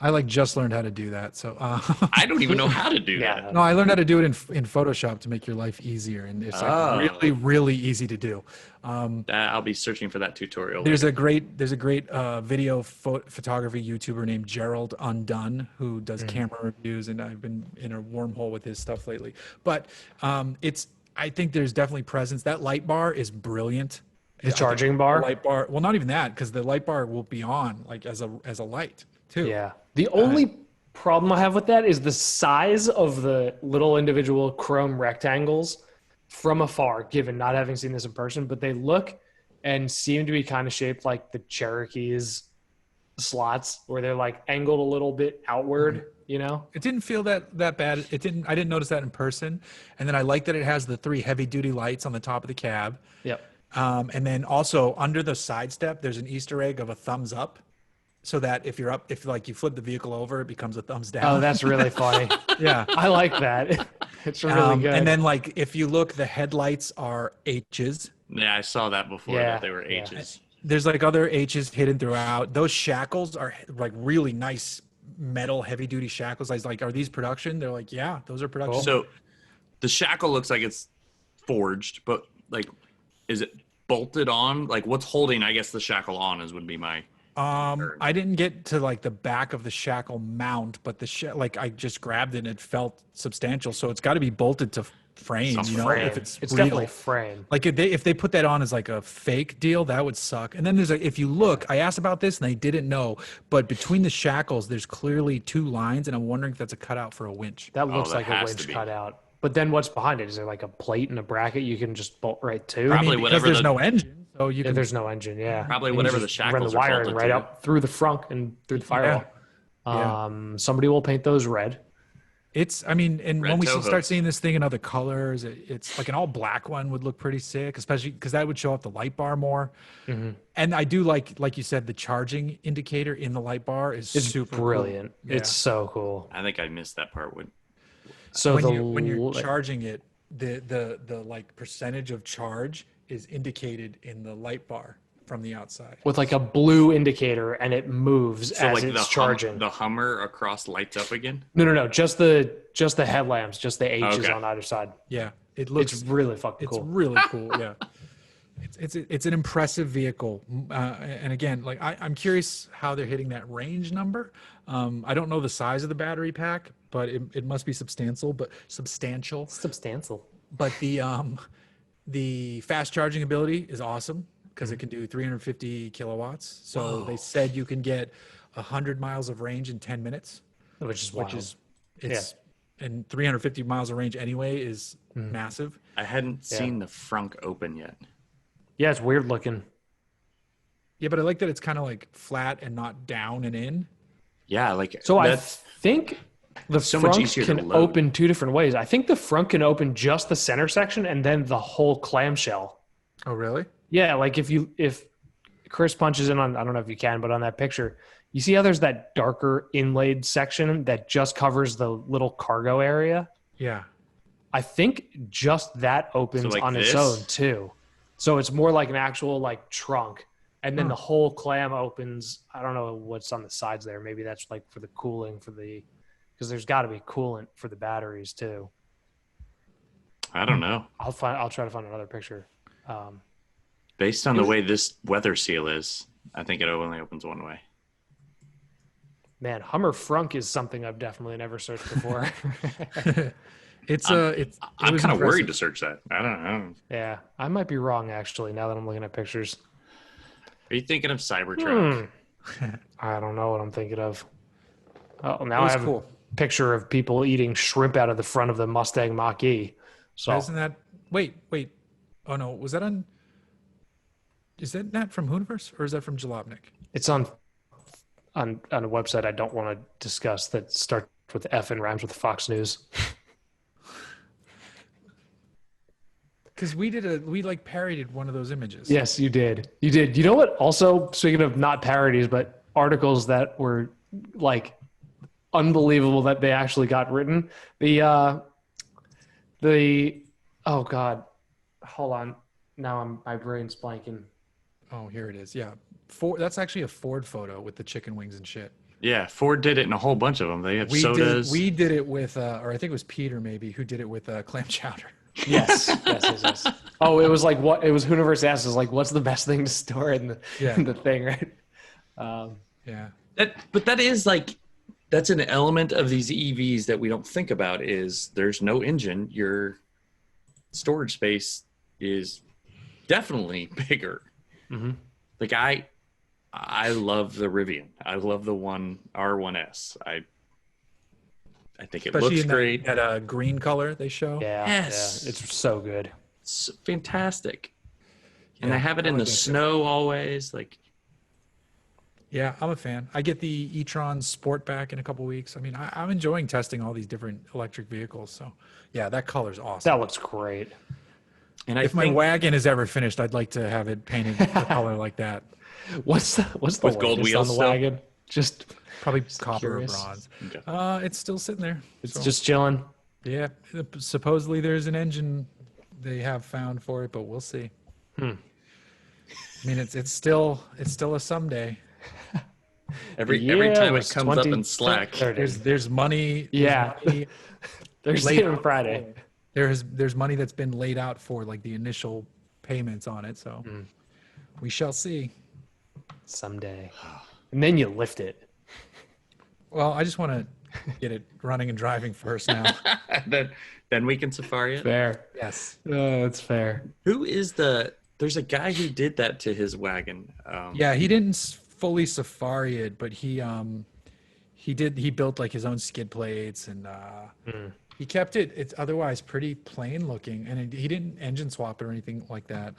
I like just learned how to do that. So I don't even know how to do Yeah. that. no, I learned how to do it in Photoshop to make your life easier, and it's like really really easy to do. I'll be searching for that tutorial. There's a great video photography YouTuber named Gerald Undone who does camera reviews, and I've been in a wormhole with his stuff lately. But I think there's definitely presence. That light bar is brilliant. The charging bar? Light bar. Well, not even that, because the light bar will be on like as a light too. Yeah. The only problem I have with that is the size of the little individual chrome rectangles from afar, given not having seen this in person, but they look and seem to be kind of shaped like the Cherokee's slots where they're like angled a little bit outward, you know? It didn't feel that bad. I didn't notice that in person. And then I like that it has the 3 heavy duty lights on the top of the cab. Yep. And then also under the side step, there's an Easter egg of a thumbs up, so that if like you flip the vehicle over, it becomes a thumbs down. Oh, that's really funny. Yeah. I like that. It's really good. And then like if you look, the headlights are H's. Yeah, I saw that before. Yeah, That they were yeah. H's. There's like other H's hidden throughout. Those shackles are like really nice metal heavy duty shackles. I was like, are these production? They're like, yeah, those are production. So the shackle looks like it's forged, but like, is it bolted on? Like, what's holding, I guess, the shackle on would be my. I didn't get to like the back of the shackle mount, but like I just grabbed it and it felt substantial. So it's got to be bolted to frame, Some you know, frame. if it's real. definitely frame. Like if they put that on as like a fake deal, that would suck. And then there's if you look, I asked about this and they didn't know, but between the shackles, there's clearly 2 lines, and I'm wondering if that's a cutout for a winch. That looks that like a has to winch be. cutout. But then what's behind it? Is there like a plate and a bracket you can just bolt right to? Probably because whatever there's the- no engine, so you Yeah, can. there's no engine, yeah. Probably And you whatever the just shackles run the are wiring bolted right to. up through the front and through the firewall. Yeah. Somebody will paint those red. It's, I mean, and Red when we tow start hooks. seeing this thing in other colors, it's like an all black one would look pretty sick, especially because that would show off the light bar more. And I do like you said, the charging indicator in the light bar is It's super brilliant. Cool. Yeah. It's so cool. I think I missed that part. So when you're charging it, the like percentage of charge is indicated in the light bar from the outside. with like a blue indicator and it moves So as like it's charging. the Hummer across lights up again. No. Just the headlamps, just the H's Okay. on either side. Yeah, it looks It's really fucking it's cool. really cool. Yeah. It's an impressive vehicle, and again, like I'm curious how they're hitting that range number. I don't know the size of the battery pack, but it must be substantial. Substantial. But the fast charging ability is awesome because it can do 350 kilowatts. So they said you can get 100 miles of range in 10 minutes, Which is which wild. is and 350 miles of range anyway is massive. I hadn't seen the frunk open yet. Yeah, it's weird looking. Yeah, but I like that it's kind of like flat and not down and in. Yeah, like So I that's think the so much front easier to can load. open two different ways. I think the front can open just the center section and then the whole clamshell. Oh, really? Yeah, like if Chris punches in on, I don't know if you can, but on that picture, you see how there's that darker inlaid section that just covers the little cargo area? Yeah. I think just that opens like on its this? own too. So it's more like an actual like trunk. And then the whole clam opens. I don't know what's on the sides there. Maybe that's like for the cooling because there's got to be coolant for the batteries too. I don't know. I'll try to find another picture. Based on the way this weather seal is, I think it only opens one way. Man, Hummer frunk is something I've definitely never searched before. I'm kind of worried to search that. I don't know. Yeah, I might be wrong actually. Now that I'm looking at pictures, Are you thinking of Cybertruck? I don't know what I'm thinking of. Oh, now I was have cool. a picture of people eating shrimp out of the front of the Mustang Mach-E. So Isn't that? Wait. Oh no, was that on? Is that not from Hooniverse or is that from Jalopnik? it's on a website I don't want to discuss that starts with F and rhymes with Fox News. Because we like parodied one of those images. Yes, you did. You did. You know what? Also, speaking of not parodies, but articles that were like unbelievable that they actually got written. Oh God, hold on. Now my brain's blanking. Oh, here it is. Yeah, that's actually a Ford photo with the chicken wings and shit. Yeah, Ford did it in a whole bunch of them. They have sodas. We did it with, or I think it was Peter maybe who did it with clam chowder. Yes. Oh, it was like what? It was Hooniverse asked us like, what's the best thing to store in the thing, right? Yeah. But that is like, that's an element of these EVs that we don't think about is there's no engine. Your storage space is definitely bigger. Mm-hmm. Like I love the Rivian. I love the R1S. I think it Especially looks in great. that green color they show. Yeah. Yes. Yeah, it's so good. It's fantastic. And Yeah, I have it I in like the that too. snow always. Like, Yeah, I'm a fan. I get the e-tron Sportback in a couple weeks. I mean, I'm enjoying testing all these different electric vehicles. So, yeah, that color's awesome. That looks great. and I If my think wagon is ever finished, I'd like to have it painted a color like that. What's the With gold latest wheels on the still? wagon? Just Probably copper curious. or bronze. Okay. It's still sitting there. it's So, just chilling. yeah. Supposedly there's an engine they have found for it, but we'll see. I mean, it's still a someday. every Yeah, time was it comes up 20 in Slack. There it is. There's money. Yeah. money Thursday laid and out Friday. there's money that's been laid out for like the initial payments on it. So we shall see. Someday. And then you lift it. Well, I just want to get it running and driving first now. then we can safari it. Fair. Yes. That's fair. Who is there's a guy who did that to his wagon. Yeah, he didn't fully safari it, but he built like his own skid plates and he kept it. It's otherwise pretty plain looking, and he didn't engine swap it or anything like that.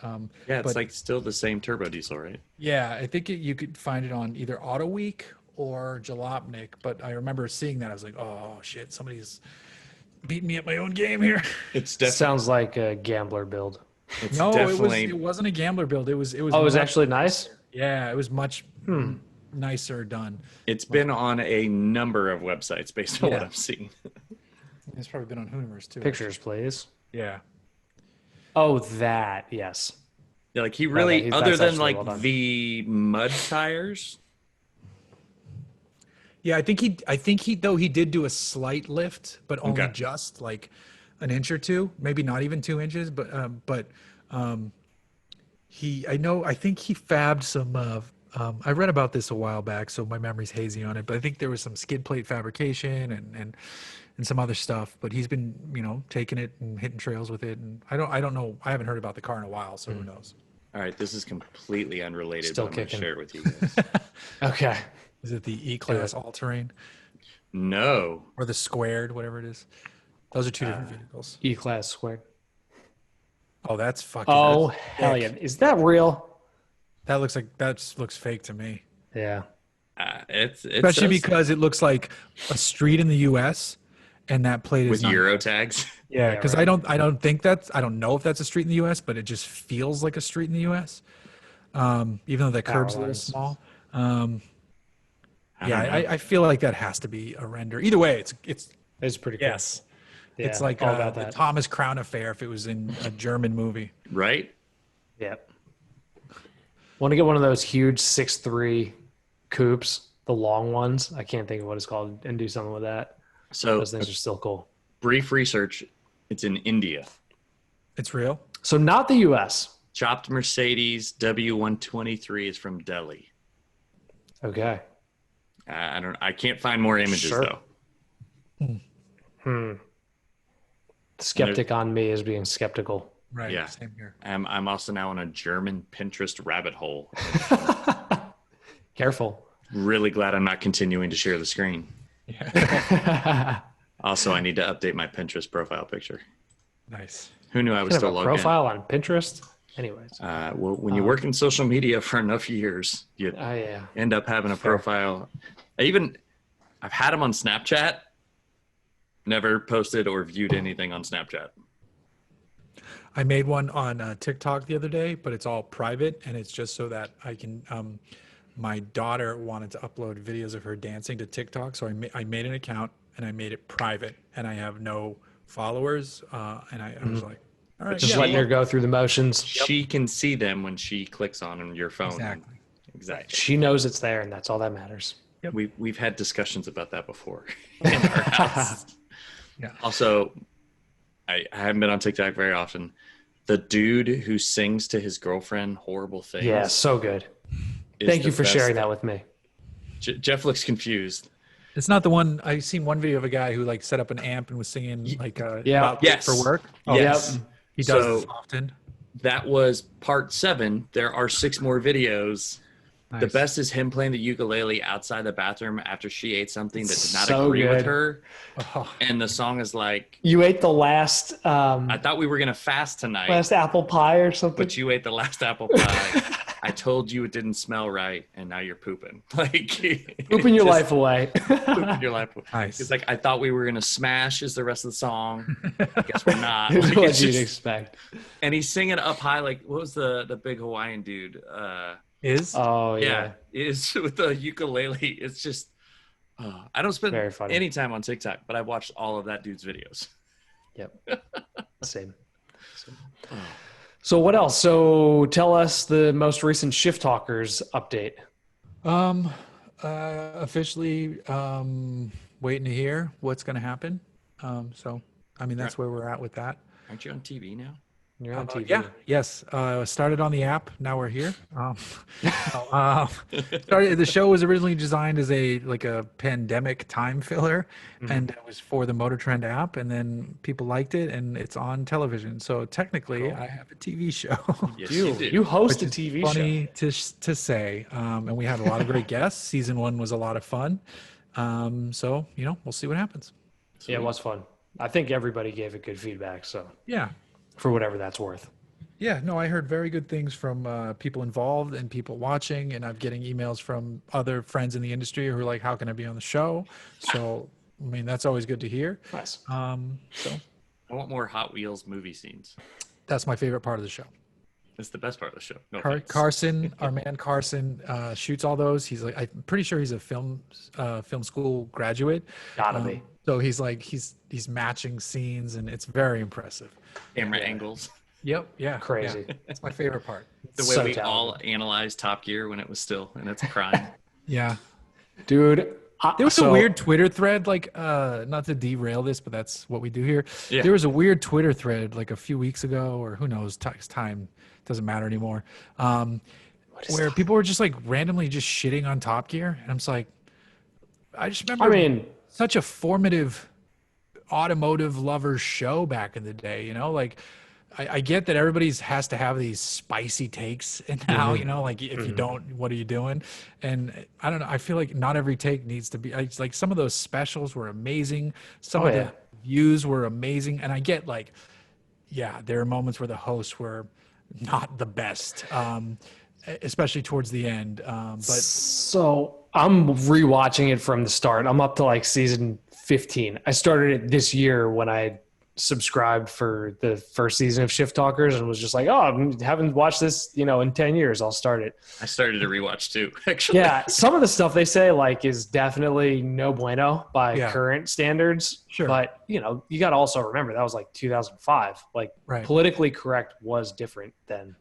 Yeah, it's but- like still the same turbo diesel, right? Yeah, I think you could find it on either Auto Week or Jalopnik, but I remember seeing that. I was like, oh shit, somebody's beating me at my own game here. It's definitely Sounds like a gambler build. it's No, definitely it wasn't a gambler build. It was Oh, it was much- actually nice? Yeah, it was much nicer done. it's been on a number of websites based on what Yeah. I've seen. It's probably been on Hooniverse too. Pictures, please. Yeah. Oh, that. Yes. Yeah, like he really, that's other than actually like well done. the mud tires. Yeah, I think he though he did do a slight lift, but only Okay. just like an inch or two, maybe not even 2 inches, but I think he fabbed some I read about this a while back, so my memory's hazy on it, but I think there was some skid plate fabrication and some other stuff, but he's been, taking it and hitting trails with it, and I don't know, I haven't heard about the car in a while, so who knows. All right, this is completely unrelated, Still but I'm going to kicking. share it with you guys. Okay. Is it the E-Class all-terrain? No. or the squared, whatever it is. Those are two different vehicles. E-Class squared. Oh, that's fucking. Oh, that's hell yeah. thick. Is that real? That looks fake to me. Yeah. It's Especially because it looks like a street in the U.S. and that plate with is not. Euro tags. Yeah, Yeah, because right. I don't think I don't know if that's a street in the U.S., but it just feels like a street in the U.S. Even though the curb's a little lines. small. I don't know. I feel like that has to be a render. Either way, it's It's pretty cool. yes. Yeah, It's like all about the that. Thomas Crown Affair if it was in a German movie. Right? Yep. Want to get one of those huge 6'3" coupes, the long ones. I can't think of what it's called, and do something with that. So, Those things are still cool. brief research. It's in India. It's real. So not the U.S. Chopped Mercedes W123 is from Delhi. Okay. I can't find more images Sure. though. Skeptic on me is being skeptical. Right. Yeah. Same here. I'm also now on a German Pinterest rabbit hole. Careful. Really glad I'm not continuing to share the screen. Also, I need to update my Pinterest profile picture. Nice. Who knew I was Have still a logged profile on Pinterest. Anyways. Well, when you work in social media for enough years, you Oh yeah. end up having a profile. I've had them on Snapchat. Never posted or viewed anything on Snapchat. I made one on TikTok the other day, but it's all private, and it's just so that I can. My daughter wanted to upload videos of her dancing to TikTok, so I made an account and I made it private, and I have no followers. And I was like, all right, Just yeah, letting her go through the motions. She can see them when she clicks on your phone. Exactly. Exactly. She knows it's there, and that's all that matters. We've had discussions about that before in our house. Yeah. Also, I haven't been on TikTok very often. The dude who sings to his girlfriend horrible things. Yeah, so good. is Thank the you for best sharing thing. that with me. Jeff looks confused. It's not the one. I've seen one video of a guy who like set up an amp and was singing like Yeah. about Yes. for work. Yes. He does So- this often. That was part 7. There are 6 more videos. The Nice. best is him playing the ukulele outside the bathroom after she ate something that did not So agree with good. her. Oh, And the song is like, You ate the last I thought we were going to fast tonight, last apple pie or something. but you ate the last apple pie. I told you it didn't smell right, and now you're pooping. Like Pooping your just life away. pooping your life. Nice. It's like I thought we were gonna smash is the rest of the song. I guess we're not. Here's Like, what it's you'd just- expect. and he's singing up high. Like what was the big Hawaiian dude? is Oh Yeah, yeah. is with the ukulele. It's just I don't spend Very funny. any time on TikTok, but I've watched all of that dude's videos. Yep. Same. So what else? So tell us the most recent Shift Talkers update. Officially waiting to hear what's going to happen. So I mean that's where we're at with that. Aren't you on TV now? You're on TV. Yeah. Yes. Started on the app. Now we're here. The show was originally designed as a pandemic time filler, and it was for the MotorTrend app. And then people liked it, and it's on television. So technically, I have a TV show. Yes, You, do. you host Which a is TV show. funny to say. And we had a lot of great guests. Season 1 was a lot of fun. So we'll see what happens. Yeah, it was fun. I think everybody gave it good feedback. So Yeah. for whatever that's worth. Yeah, no, I heard very good things from people involved and people watching, and I'm getting emails from other friends in the industry who are like, "How can I be on the show?" So, I mean, that's always good to hear. Nice. So I want more Hot Wheels movie scenes. that's my favorite part of the show. That's the best part of the show. No Car- offense. Carson, our man Carson, shoots all those. He's like, I'm pretty sure he's a film school graduate. Gotta be. So he's like, he's matching scenes, and it's very impressive. Camera angles. Yep. Yeah. Crazy. Yeah. That's my favorite part. The way So we talented. all analyzed Top Gear when it was still in its prime. Yeah. Dude. There was a weird Twitter thread, not to derail this, but that's what we do here. Yeah. There was a weird Twitter thread like a few weeks ago, or who knows, time doesn't matter anymore, where people were just like randomly just shitting on Top Gear. And I'm just like, I just remember such a formative automotive lovers show back in the day, I get that everybody's has to have these spicy takes and now, you know, like if you don't, what are you doing? And I don't know. I feel like not every take needs to be. It's like some of those specials were amazing. Some of the views were amazing, and I get like, yeah, there are moments where the hosts were not the best, especially towards the end. But so I'm rewatching it from the start. I'm up to like season 15. I started it this year when I subscribed for the first season of Shift Talkers and was just like, oh, I haven't watched this, you know, in 10 years. I'll start it. I started to rewatch too, actually. Yeah. Some of the stuff they say like is definitely no bueno by current standards. Sure. But, you know, you got to also remember that was like 2005. Like politically correct was different then.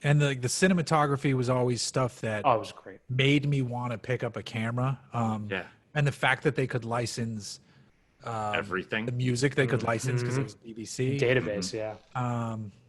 And the cinematography was always stuff that it was great. Made me want to pick up a camera. And the fact that they could license everything, the music they could license because it was BBC database.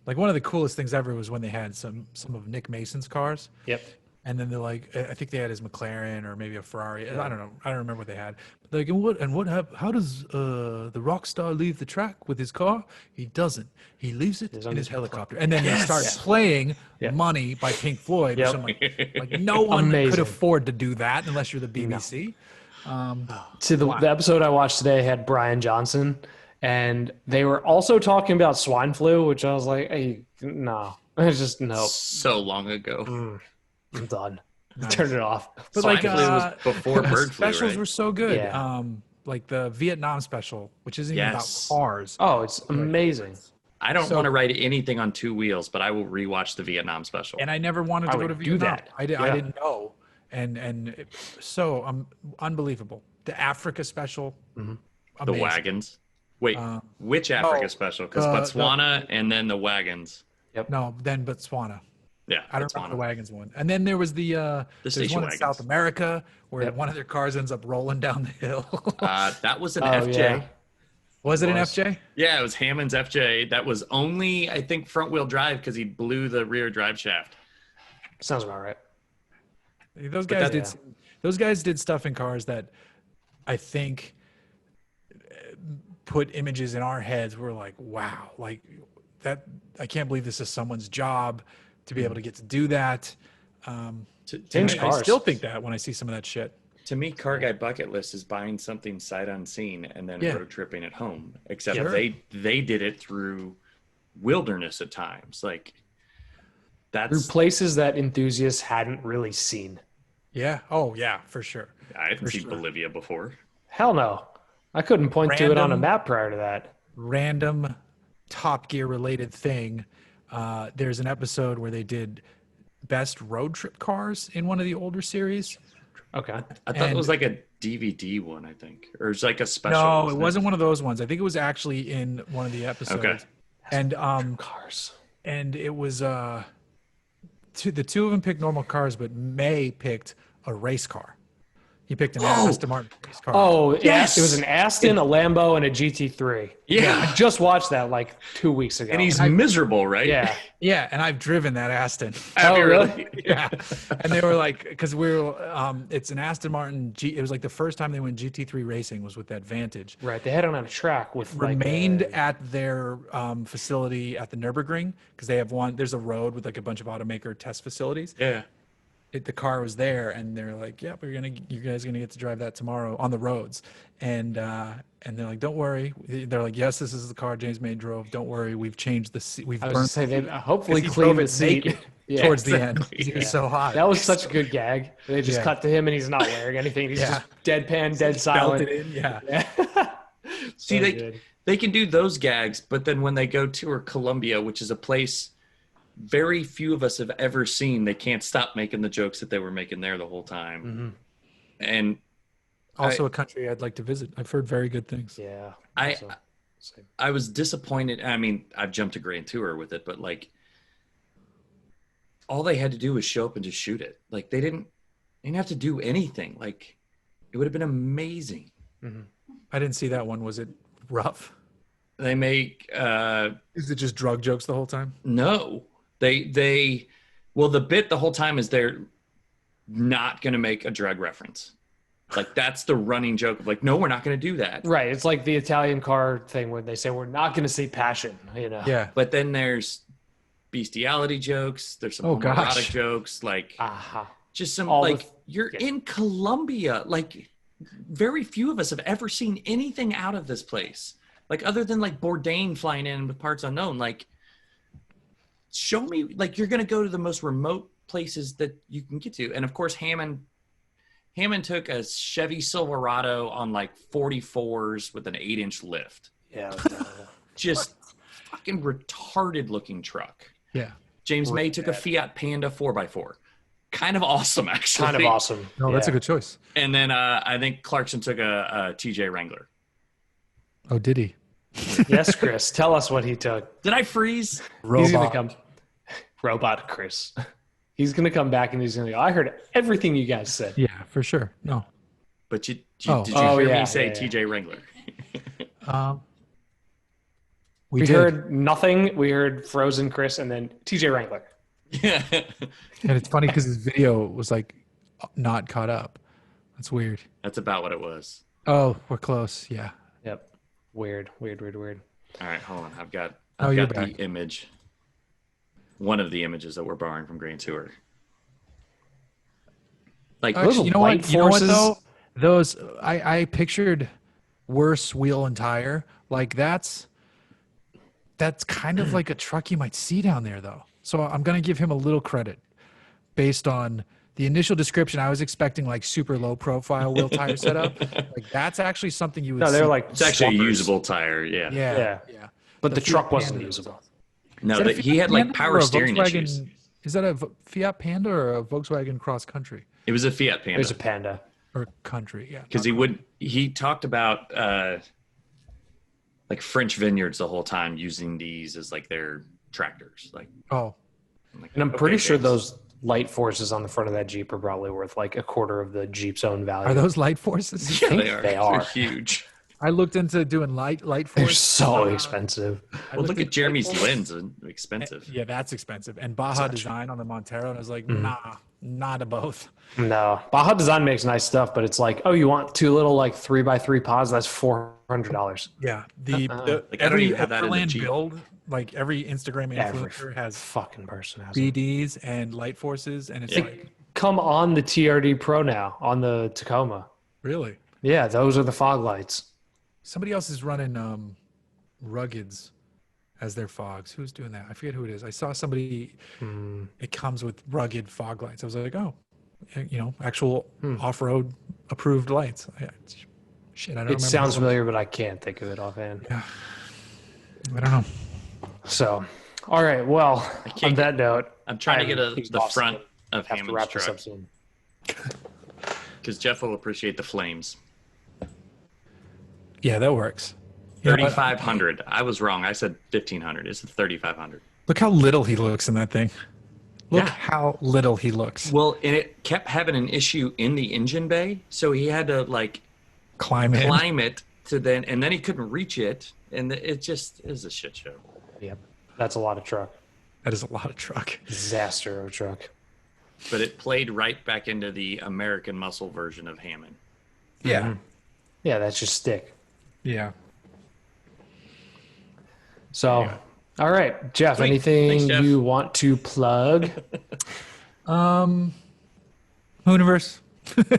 Like one of the coolest things ever was when they had some of Nick Mason's cars. Yep. And then they're like, I think they had his McLaren or maybe a Ferrari. I don't know. I don't remember what they had. But like, how does the rock star leave the track with his car? He doesn't. He leaves it in his helicopter. And then they start playing Money by Pink Floyd. Which I'm like no one could afford to do that unless you're the BBC. See, the episode I watched today had Brian Johnson, and they were also talking about swine flu, which I was like, hey, no. It's just no. So long ago. I'm done. Turn it off. But swine flu was before bird flu, specials were so good. Yeah. Like the Vietnam special, which isn't even about cars. Oh, it's amazing. I don't want to rite anything on two wheels, but I will rewatch the Vietnam special. And I never wanted to go to Vietnam. That. I didn't know. And so unbelievable. The Africa special, the wagons. Wait, which Africa special? Because Botswana and then the wagons. Yep. No, then Botswana. Yeah, I don't remember the wagons one. And then there was there's one in South America where one of their cars ends up rolling down the hill. That was an FJ. Yeah. Was it an FJ? Yeah, it was Hammond's FJ. That was only, I think, front wheel drive because he blew the rear drive shaft. Sounds about right. Those guys did stuff in cars that I think put images in our heads. We're like, wow, like that. I can't believe this is someone's job to be able to get to do that. I still think that when I see some of that shit. To me, car guy bucket list is buying something sight unseen and then road tripping at home. Except they did it through wilderness at times, like through places that enthusiasts hadn't really seen. Yeah. Oh, yeah, for sure. I hadn't seen Bolivia before. Hell no. I couldn't point to it on a map prior to that. Random Top Gear related thing. There's an episode where they did best road trip cars in one of the older series. Okay. I thought it was like a DVD one, I think. Or it's like a special. No, it wasn't one of those ones. I think it was actually in one of the episodes. Okay. And cars. And it was the two of them picked normal cars, but May picked a race car. He picked an Aston Martin race car. Oh, yes. It was an Aston, a Lambo, and a GT3. Yeah. I just watched that like 2 weeks ago. And he's miserable, right? Yeah. Yeah, and I've driven that Aston. Have you really? Yeah. And they were like, because it's an Aston Martin it was like the first time they went GT3 racing was with that Vantage. Right. They had it on a track with remained at their facility at the Nürburgring because they have there's a road with like a bunch of automaker test facilities. Yeah. The car was there, and they're like, "Yeah, you guys are gonna get to drive that tomorrow on the roads." And they're like, "Don't worry." They're like, "Yes, this is the car James May drove. Don't worry, we've changed the seat. We've burned." They hopefully cleaned the seat towards the end. He was so hot. That was such a good gag. They just cut to him, and he's not wearing anything. He's just deadpan, dead silent. Belted in, yeah. See, they can do those gags, but then when they go tour Colombia, which is a place very few of us have ever seen, they can't stop making the jokes that they were making there the whole time. And also a country I'd like to visit. I've heard very good things. Yeah. I was disappointed. I mean, I've jumped a Grand Tour with it, but like all they had to do was show up and just shoot it. Like they didn't have to do anything. Like it would have been amazing. I didn't see that one. Was it rough? They make is it just drug jokes the whole time? No. The bit the whole time is they're not going to make a drug reference. Like that's the running joke of like, no, we're not going to do that. Right. It's like the Italian car thing when they say we're not going to say passion, Yeah. But then there's bestiality jokes. There's some Oh, homoerotic gosh. jokes. Like Aha. just some All like the- you're yeah. in Colombia. Like very few of us have ever seen anything out of this place. Like other than like Bourdain flying in with parts unknown. Like show me like you're going to go to the most remote places that you can get to. And of course, Hammond took a Chevy Silverado on like 44s with an 8-inch lift. Yeah. Just fucking retarded looking truck. Yeah. James May took a Fiat Panda 4x4. Kind of awesome, actually. Kind of awesome. No, that's a good choice. And then I think Clarkson took a TJ Wrangler. Oh, did he? Yes, Chris. Tell us what he took. Did I freeze? He's going to come. Robot Chris. He's going to come back and he's going to go, I heard everything you guys said. Yeah, for sure. No. But did Oh. you Oh, hear yeah, me say yeah, yeah. TJ Wrangler? We We did. heard nothing. We heard Frozen Chris and then TJ Wrangler. Yeah. And it's funny because his video was like not caught up. That's weird. That's about what it was. Oh, we're close. Yeah. Yep. Weird. All right, hold on. I've got you're the back. image. One of the images that we're borrowing from Grand Tour. Like, Those Actually, you know light what? You know what forces- though? Those I pictured worse wheel and tire. Like that's kind of like a truck you might see down there though. So I'm gonna give him a little credit based on the initial description. I was expecting like super low profile wheel tire setup. Like that's actually something you would. No, they're see. like it's actually a swappers. usable tire. Yeah. Yeah. Yeah. But the Fiat truck wasn't Panda was usable. No, Is that a he Fiat had like Panda or power a steering Volkswagen- issues. Is that a Fiat Panda or a Volkswagen Cross Country It was a Fiat It was Panda. a Panda. or Country? Yeah. Because he talked about like French vineyards the whole time using these as like their tractors. Like, Oh, And I'm pretty sure James. those light forces on the front of that Jeep are probably worth like a quarter of the Jeep's own value. are those light forces? yeah, think they are. they They're are. huge. I looked into doing light They're force. so expensive. I Well, looked look into at Jeremy's light force. lens. Expensive. Yeah, that's expensive. And Baja Design on the Montero, and I was like, nah, not a both. No, Baja Design makes nice stuff, but it's like, oh, you want two little like 3x3 pods? That's $400. Yeah, the Like, I don't every even have that in the Everland Jeep. build, like every Instagram Every influencer has fucking person has it. BDs and light forces, and it's Yeah. like, Come on the TRD Pro now on the Tacoma. really? Yeah, those are the fog lights. Somebody else is running Ruggeds as their fogs. Who's doing that? I forget who it is. I saw somebody. It comes with rugged fog lights. I was like, oh, actual off-road approved lights. Shit, I don't It remember. sounds familiar, but I can't think of it offhand. I don't know. So, all right. Well, can't on get- that note, I'm trying to I'm get the exhausted. front of have to Hammond's wrap this truck up soon. because Jeff will appreciate the flames. Yeah, that works. You know what? 3,500. I was wrong. I said 1,500. It's 3,500. Look how little he looks in that thing. Look Yeah. how little he looks. Well, and it kept having an issue in the engine bay, so he had to like Climb in. climb it to then, and then he couldn't reach it, and it just is a shit show. Yep, that's a lot of truck. That is a lot of truck. Disaster of a truck. But it played right back into the American muscle version of Hammond. Yeah. Yeah, that's just stick. Yeah. So, all right, Jeff. Sweet. Anything Thanks, Jeff. you want to plug? Hooniverse.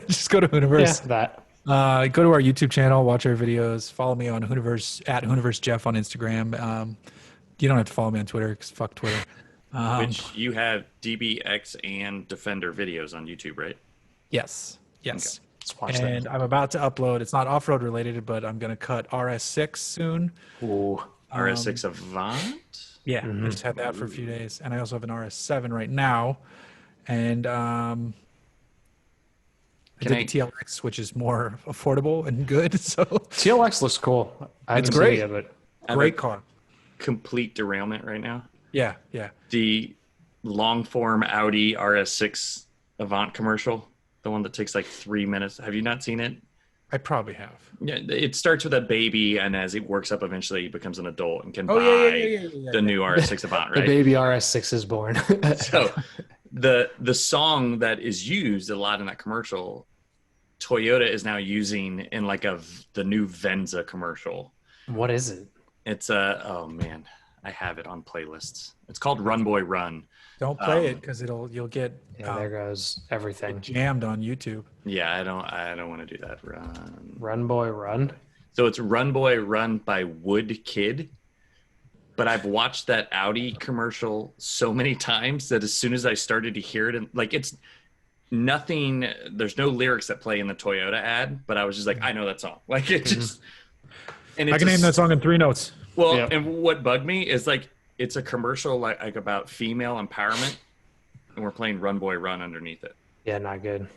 Just go to Hooniverse. that. Go to our YouTube channel, watch our videos, follow me on Hooniverse at Hooniverse Jeff on Instagram. You don't have to follow me on Twitter because fuck Twitter. Which you have DBX and Defender videos on YouTube, right? Yes. Let's watch And I'm about to upload. It's not off-road related, but I'm gonna cut RS6 soon. that. Ooh. RS6 Avant. Yeah, I just had that for a few days, and I also have an RS7 right now, and I Can did the TLX, which is more affordable and good. So TLX looks cool. I It's haven't great. seen it yet, but have great a- car. Complete derailment right now. Yeah. The long form Audi RS6 Avant commercial, the one that takes like 3 minutes. Have you not seen it? I probably have. Yeah, it starts with a baby, and as it works up, eventually he becomes an adult and can Oh, buy yeah. the new RS6 Avant, the right? baby RS6 is born. So the song that is used a lot in that commercial Toyota is now using in like the new Venza commercial. What is it? It's oh man, I have it on playlists. It's called Run Boy Run. Don't play it because you'll get There goes everything. jammed on YouTube. Yeah, I don't want to do that. Run Boy Run. So it's Run Boy Run by Wood Kid. But I've watched that Audi commercial so many times that as soon as I started to hear it, and like it's nothing, there's no lyrics that play in the Toyota ad, but I was just like, I know that song. Like it just, and I can name that song in 3 notes. Well, Yep. and what bugged me is like, it's a commercial like about female empowerment, and we're playing Run Boy Run underneath it. Yeah, not good.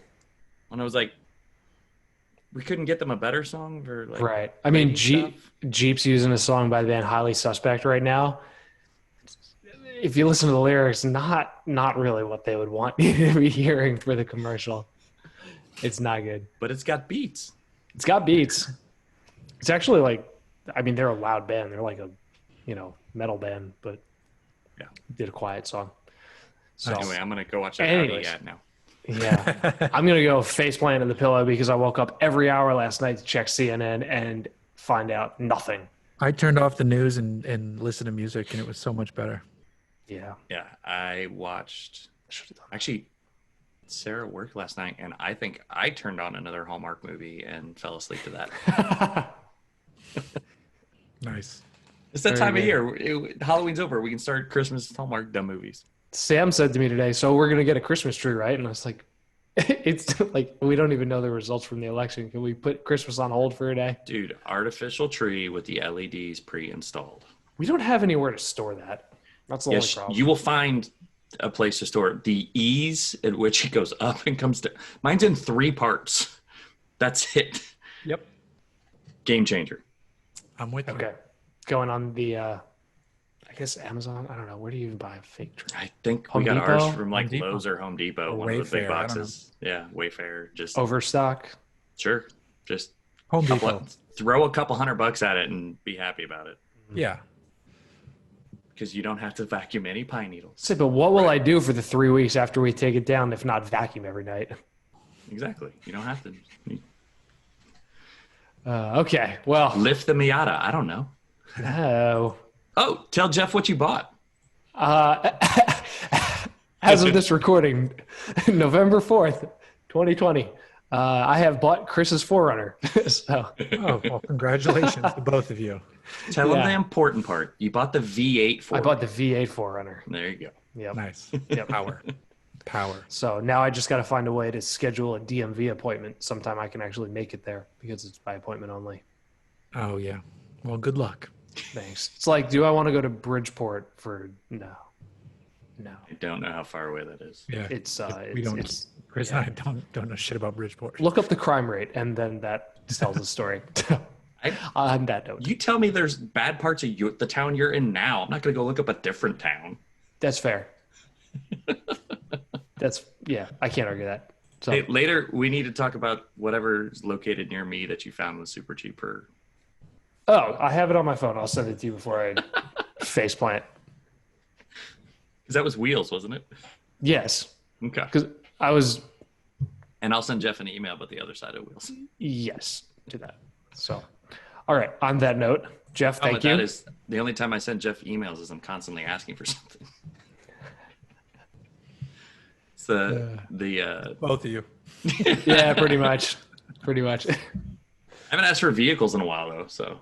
And I was like, we couldn't get them a better song for like, Right. I mean, stuff? Jeep's using a song by the band Highly Suspect right now. If you listen to the lyrics, not really what they would want you to be hearing for the commercial. It's not good. But it's got beats. It's got beats. It's actually like, I mean, they're a loud band. They're like a, metal band, but Yeah. did a quiet song. So Anyway, I'm gonna go watch that Anyways. Audi ad now. yeah, I'm going to go face plant in the pillow because I woke up every hour last night to check CNN and find out nothing. I turned off the news and listened to music, and it was so much better. Yeah. Yeah, I watched. Actually, Sarah worked last night, and I think I turned on another Hallmark movie and fell asleep to that. Nice. It's that Very time of good. year. Halloween's over. We can start Christmas Hallmark dumb movies. Sam said to me today, so we're going to get a Christmas tree, right? And I was like, it's like, we don't even know the results from the election. Can we put Christmas on hold for a day? Dude, artificial tree with the LEDs pre-installed. We don't have anywhere to store that. That's the only Yes, problem. you will find a place to store it. The ease at which it goes up and comes down. Mine's in 3 parts. That's it. Yep. Game changer. I'm with you. Okay. Going on the, I guess Amazon. I don't know. Where do you even buy a fake tree? I think Home we got Depot? ours from like Home Depot. Lowe's or Home Depot, Or one of the big Wayfair, I don't boxes. Yeah, Wayfair. Just Overstock. sure. Just Home Depot. throw a couple $100 at it and be happy about it. Yeah. Because you don't have to vacuum any pine needles. Say, but what will I do for the 3 weeks after we take it down if not vacuum every night? Exactly. You don't have to Okay. Well, lift the Miata. I don't know. no. Oh, tell Jeff what you bought. As of this recording, November 4th, 2020, I have bought Chris's 4Runner. So Oh, well, congratulations to both of you. Tell him Yeah. the important part. You bought the V8 for I bought the V8 4Runner. There you go. Yep. Nice. Yep. Power. So now I just got to find a way to schedule a DMV appointment. Sometime I can actually make it there because it's by appointment only. Oh, yeah. Well, good luck. Thanks. It's like, do I want to go to Bridgeport for no? I don't know how far away that is. Yeah. It's we don't. it's Chris and I don't know shit about Bridgeport. look up the crime rate and then that tells the story. On that note, You tell me there's bad parts of the town you're in now. I'm not going to go look up a different town. that's fair. I can't argue that. So Hey, later, we need to talk about whatever's located near me that you found was super cheap for. oh, I have it on my phone. I'll send it to you before I face plant. Because that was Wheels, wasn't it? Yes, Okay. because I was And I'll send Jeff an email about the other side of Wheels. yes to that. So, all right. On that note, Jeff, Oh, thank but you. that is the only time I send Jeff emails is I'm constantly asking for something. It's the Both of you. Yeah, pretty much. Pretty much. I haven't asked for vehicles in a while though, so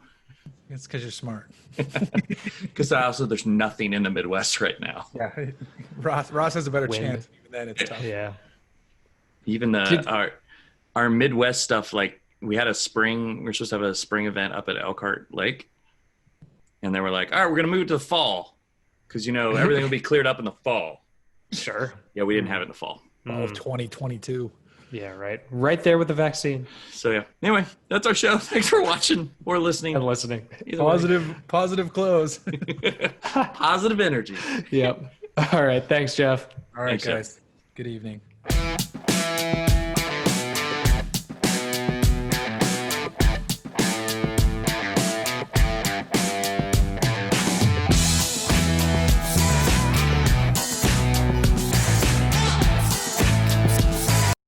It's because you're smart. because also there's nothing in the Midwest right now. Yeah. Ross has a better Wind. chance. Even then, it's tough. Yeah. Even our Midwest stuff, like we had we were supposed to have a spring event up at Elkhart Lake, and they were like, "All right, we're gonna move to the fall because everything will be cleared up in the fall." Sure. Yeah, we didn't have it in the fall. All of 2022. Yeah, right. Right there with the vaccine So yeah. Anyway, that's our show. Thanks for watching or listening. and listening. Either way. Positive close. Positive energy. Yep. All right. Thanks, Jeff. All right, Thanks, Jeff. guys. Good evening.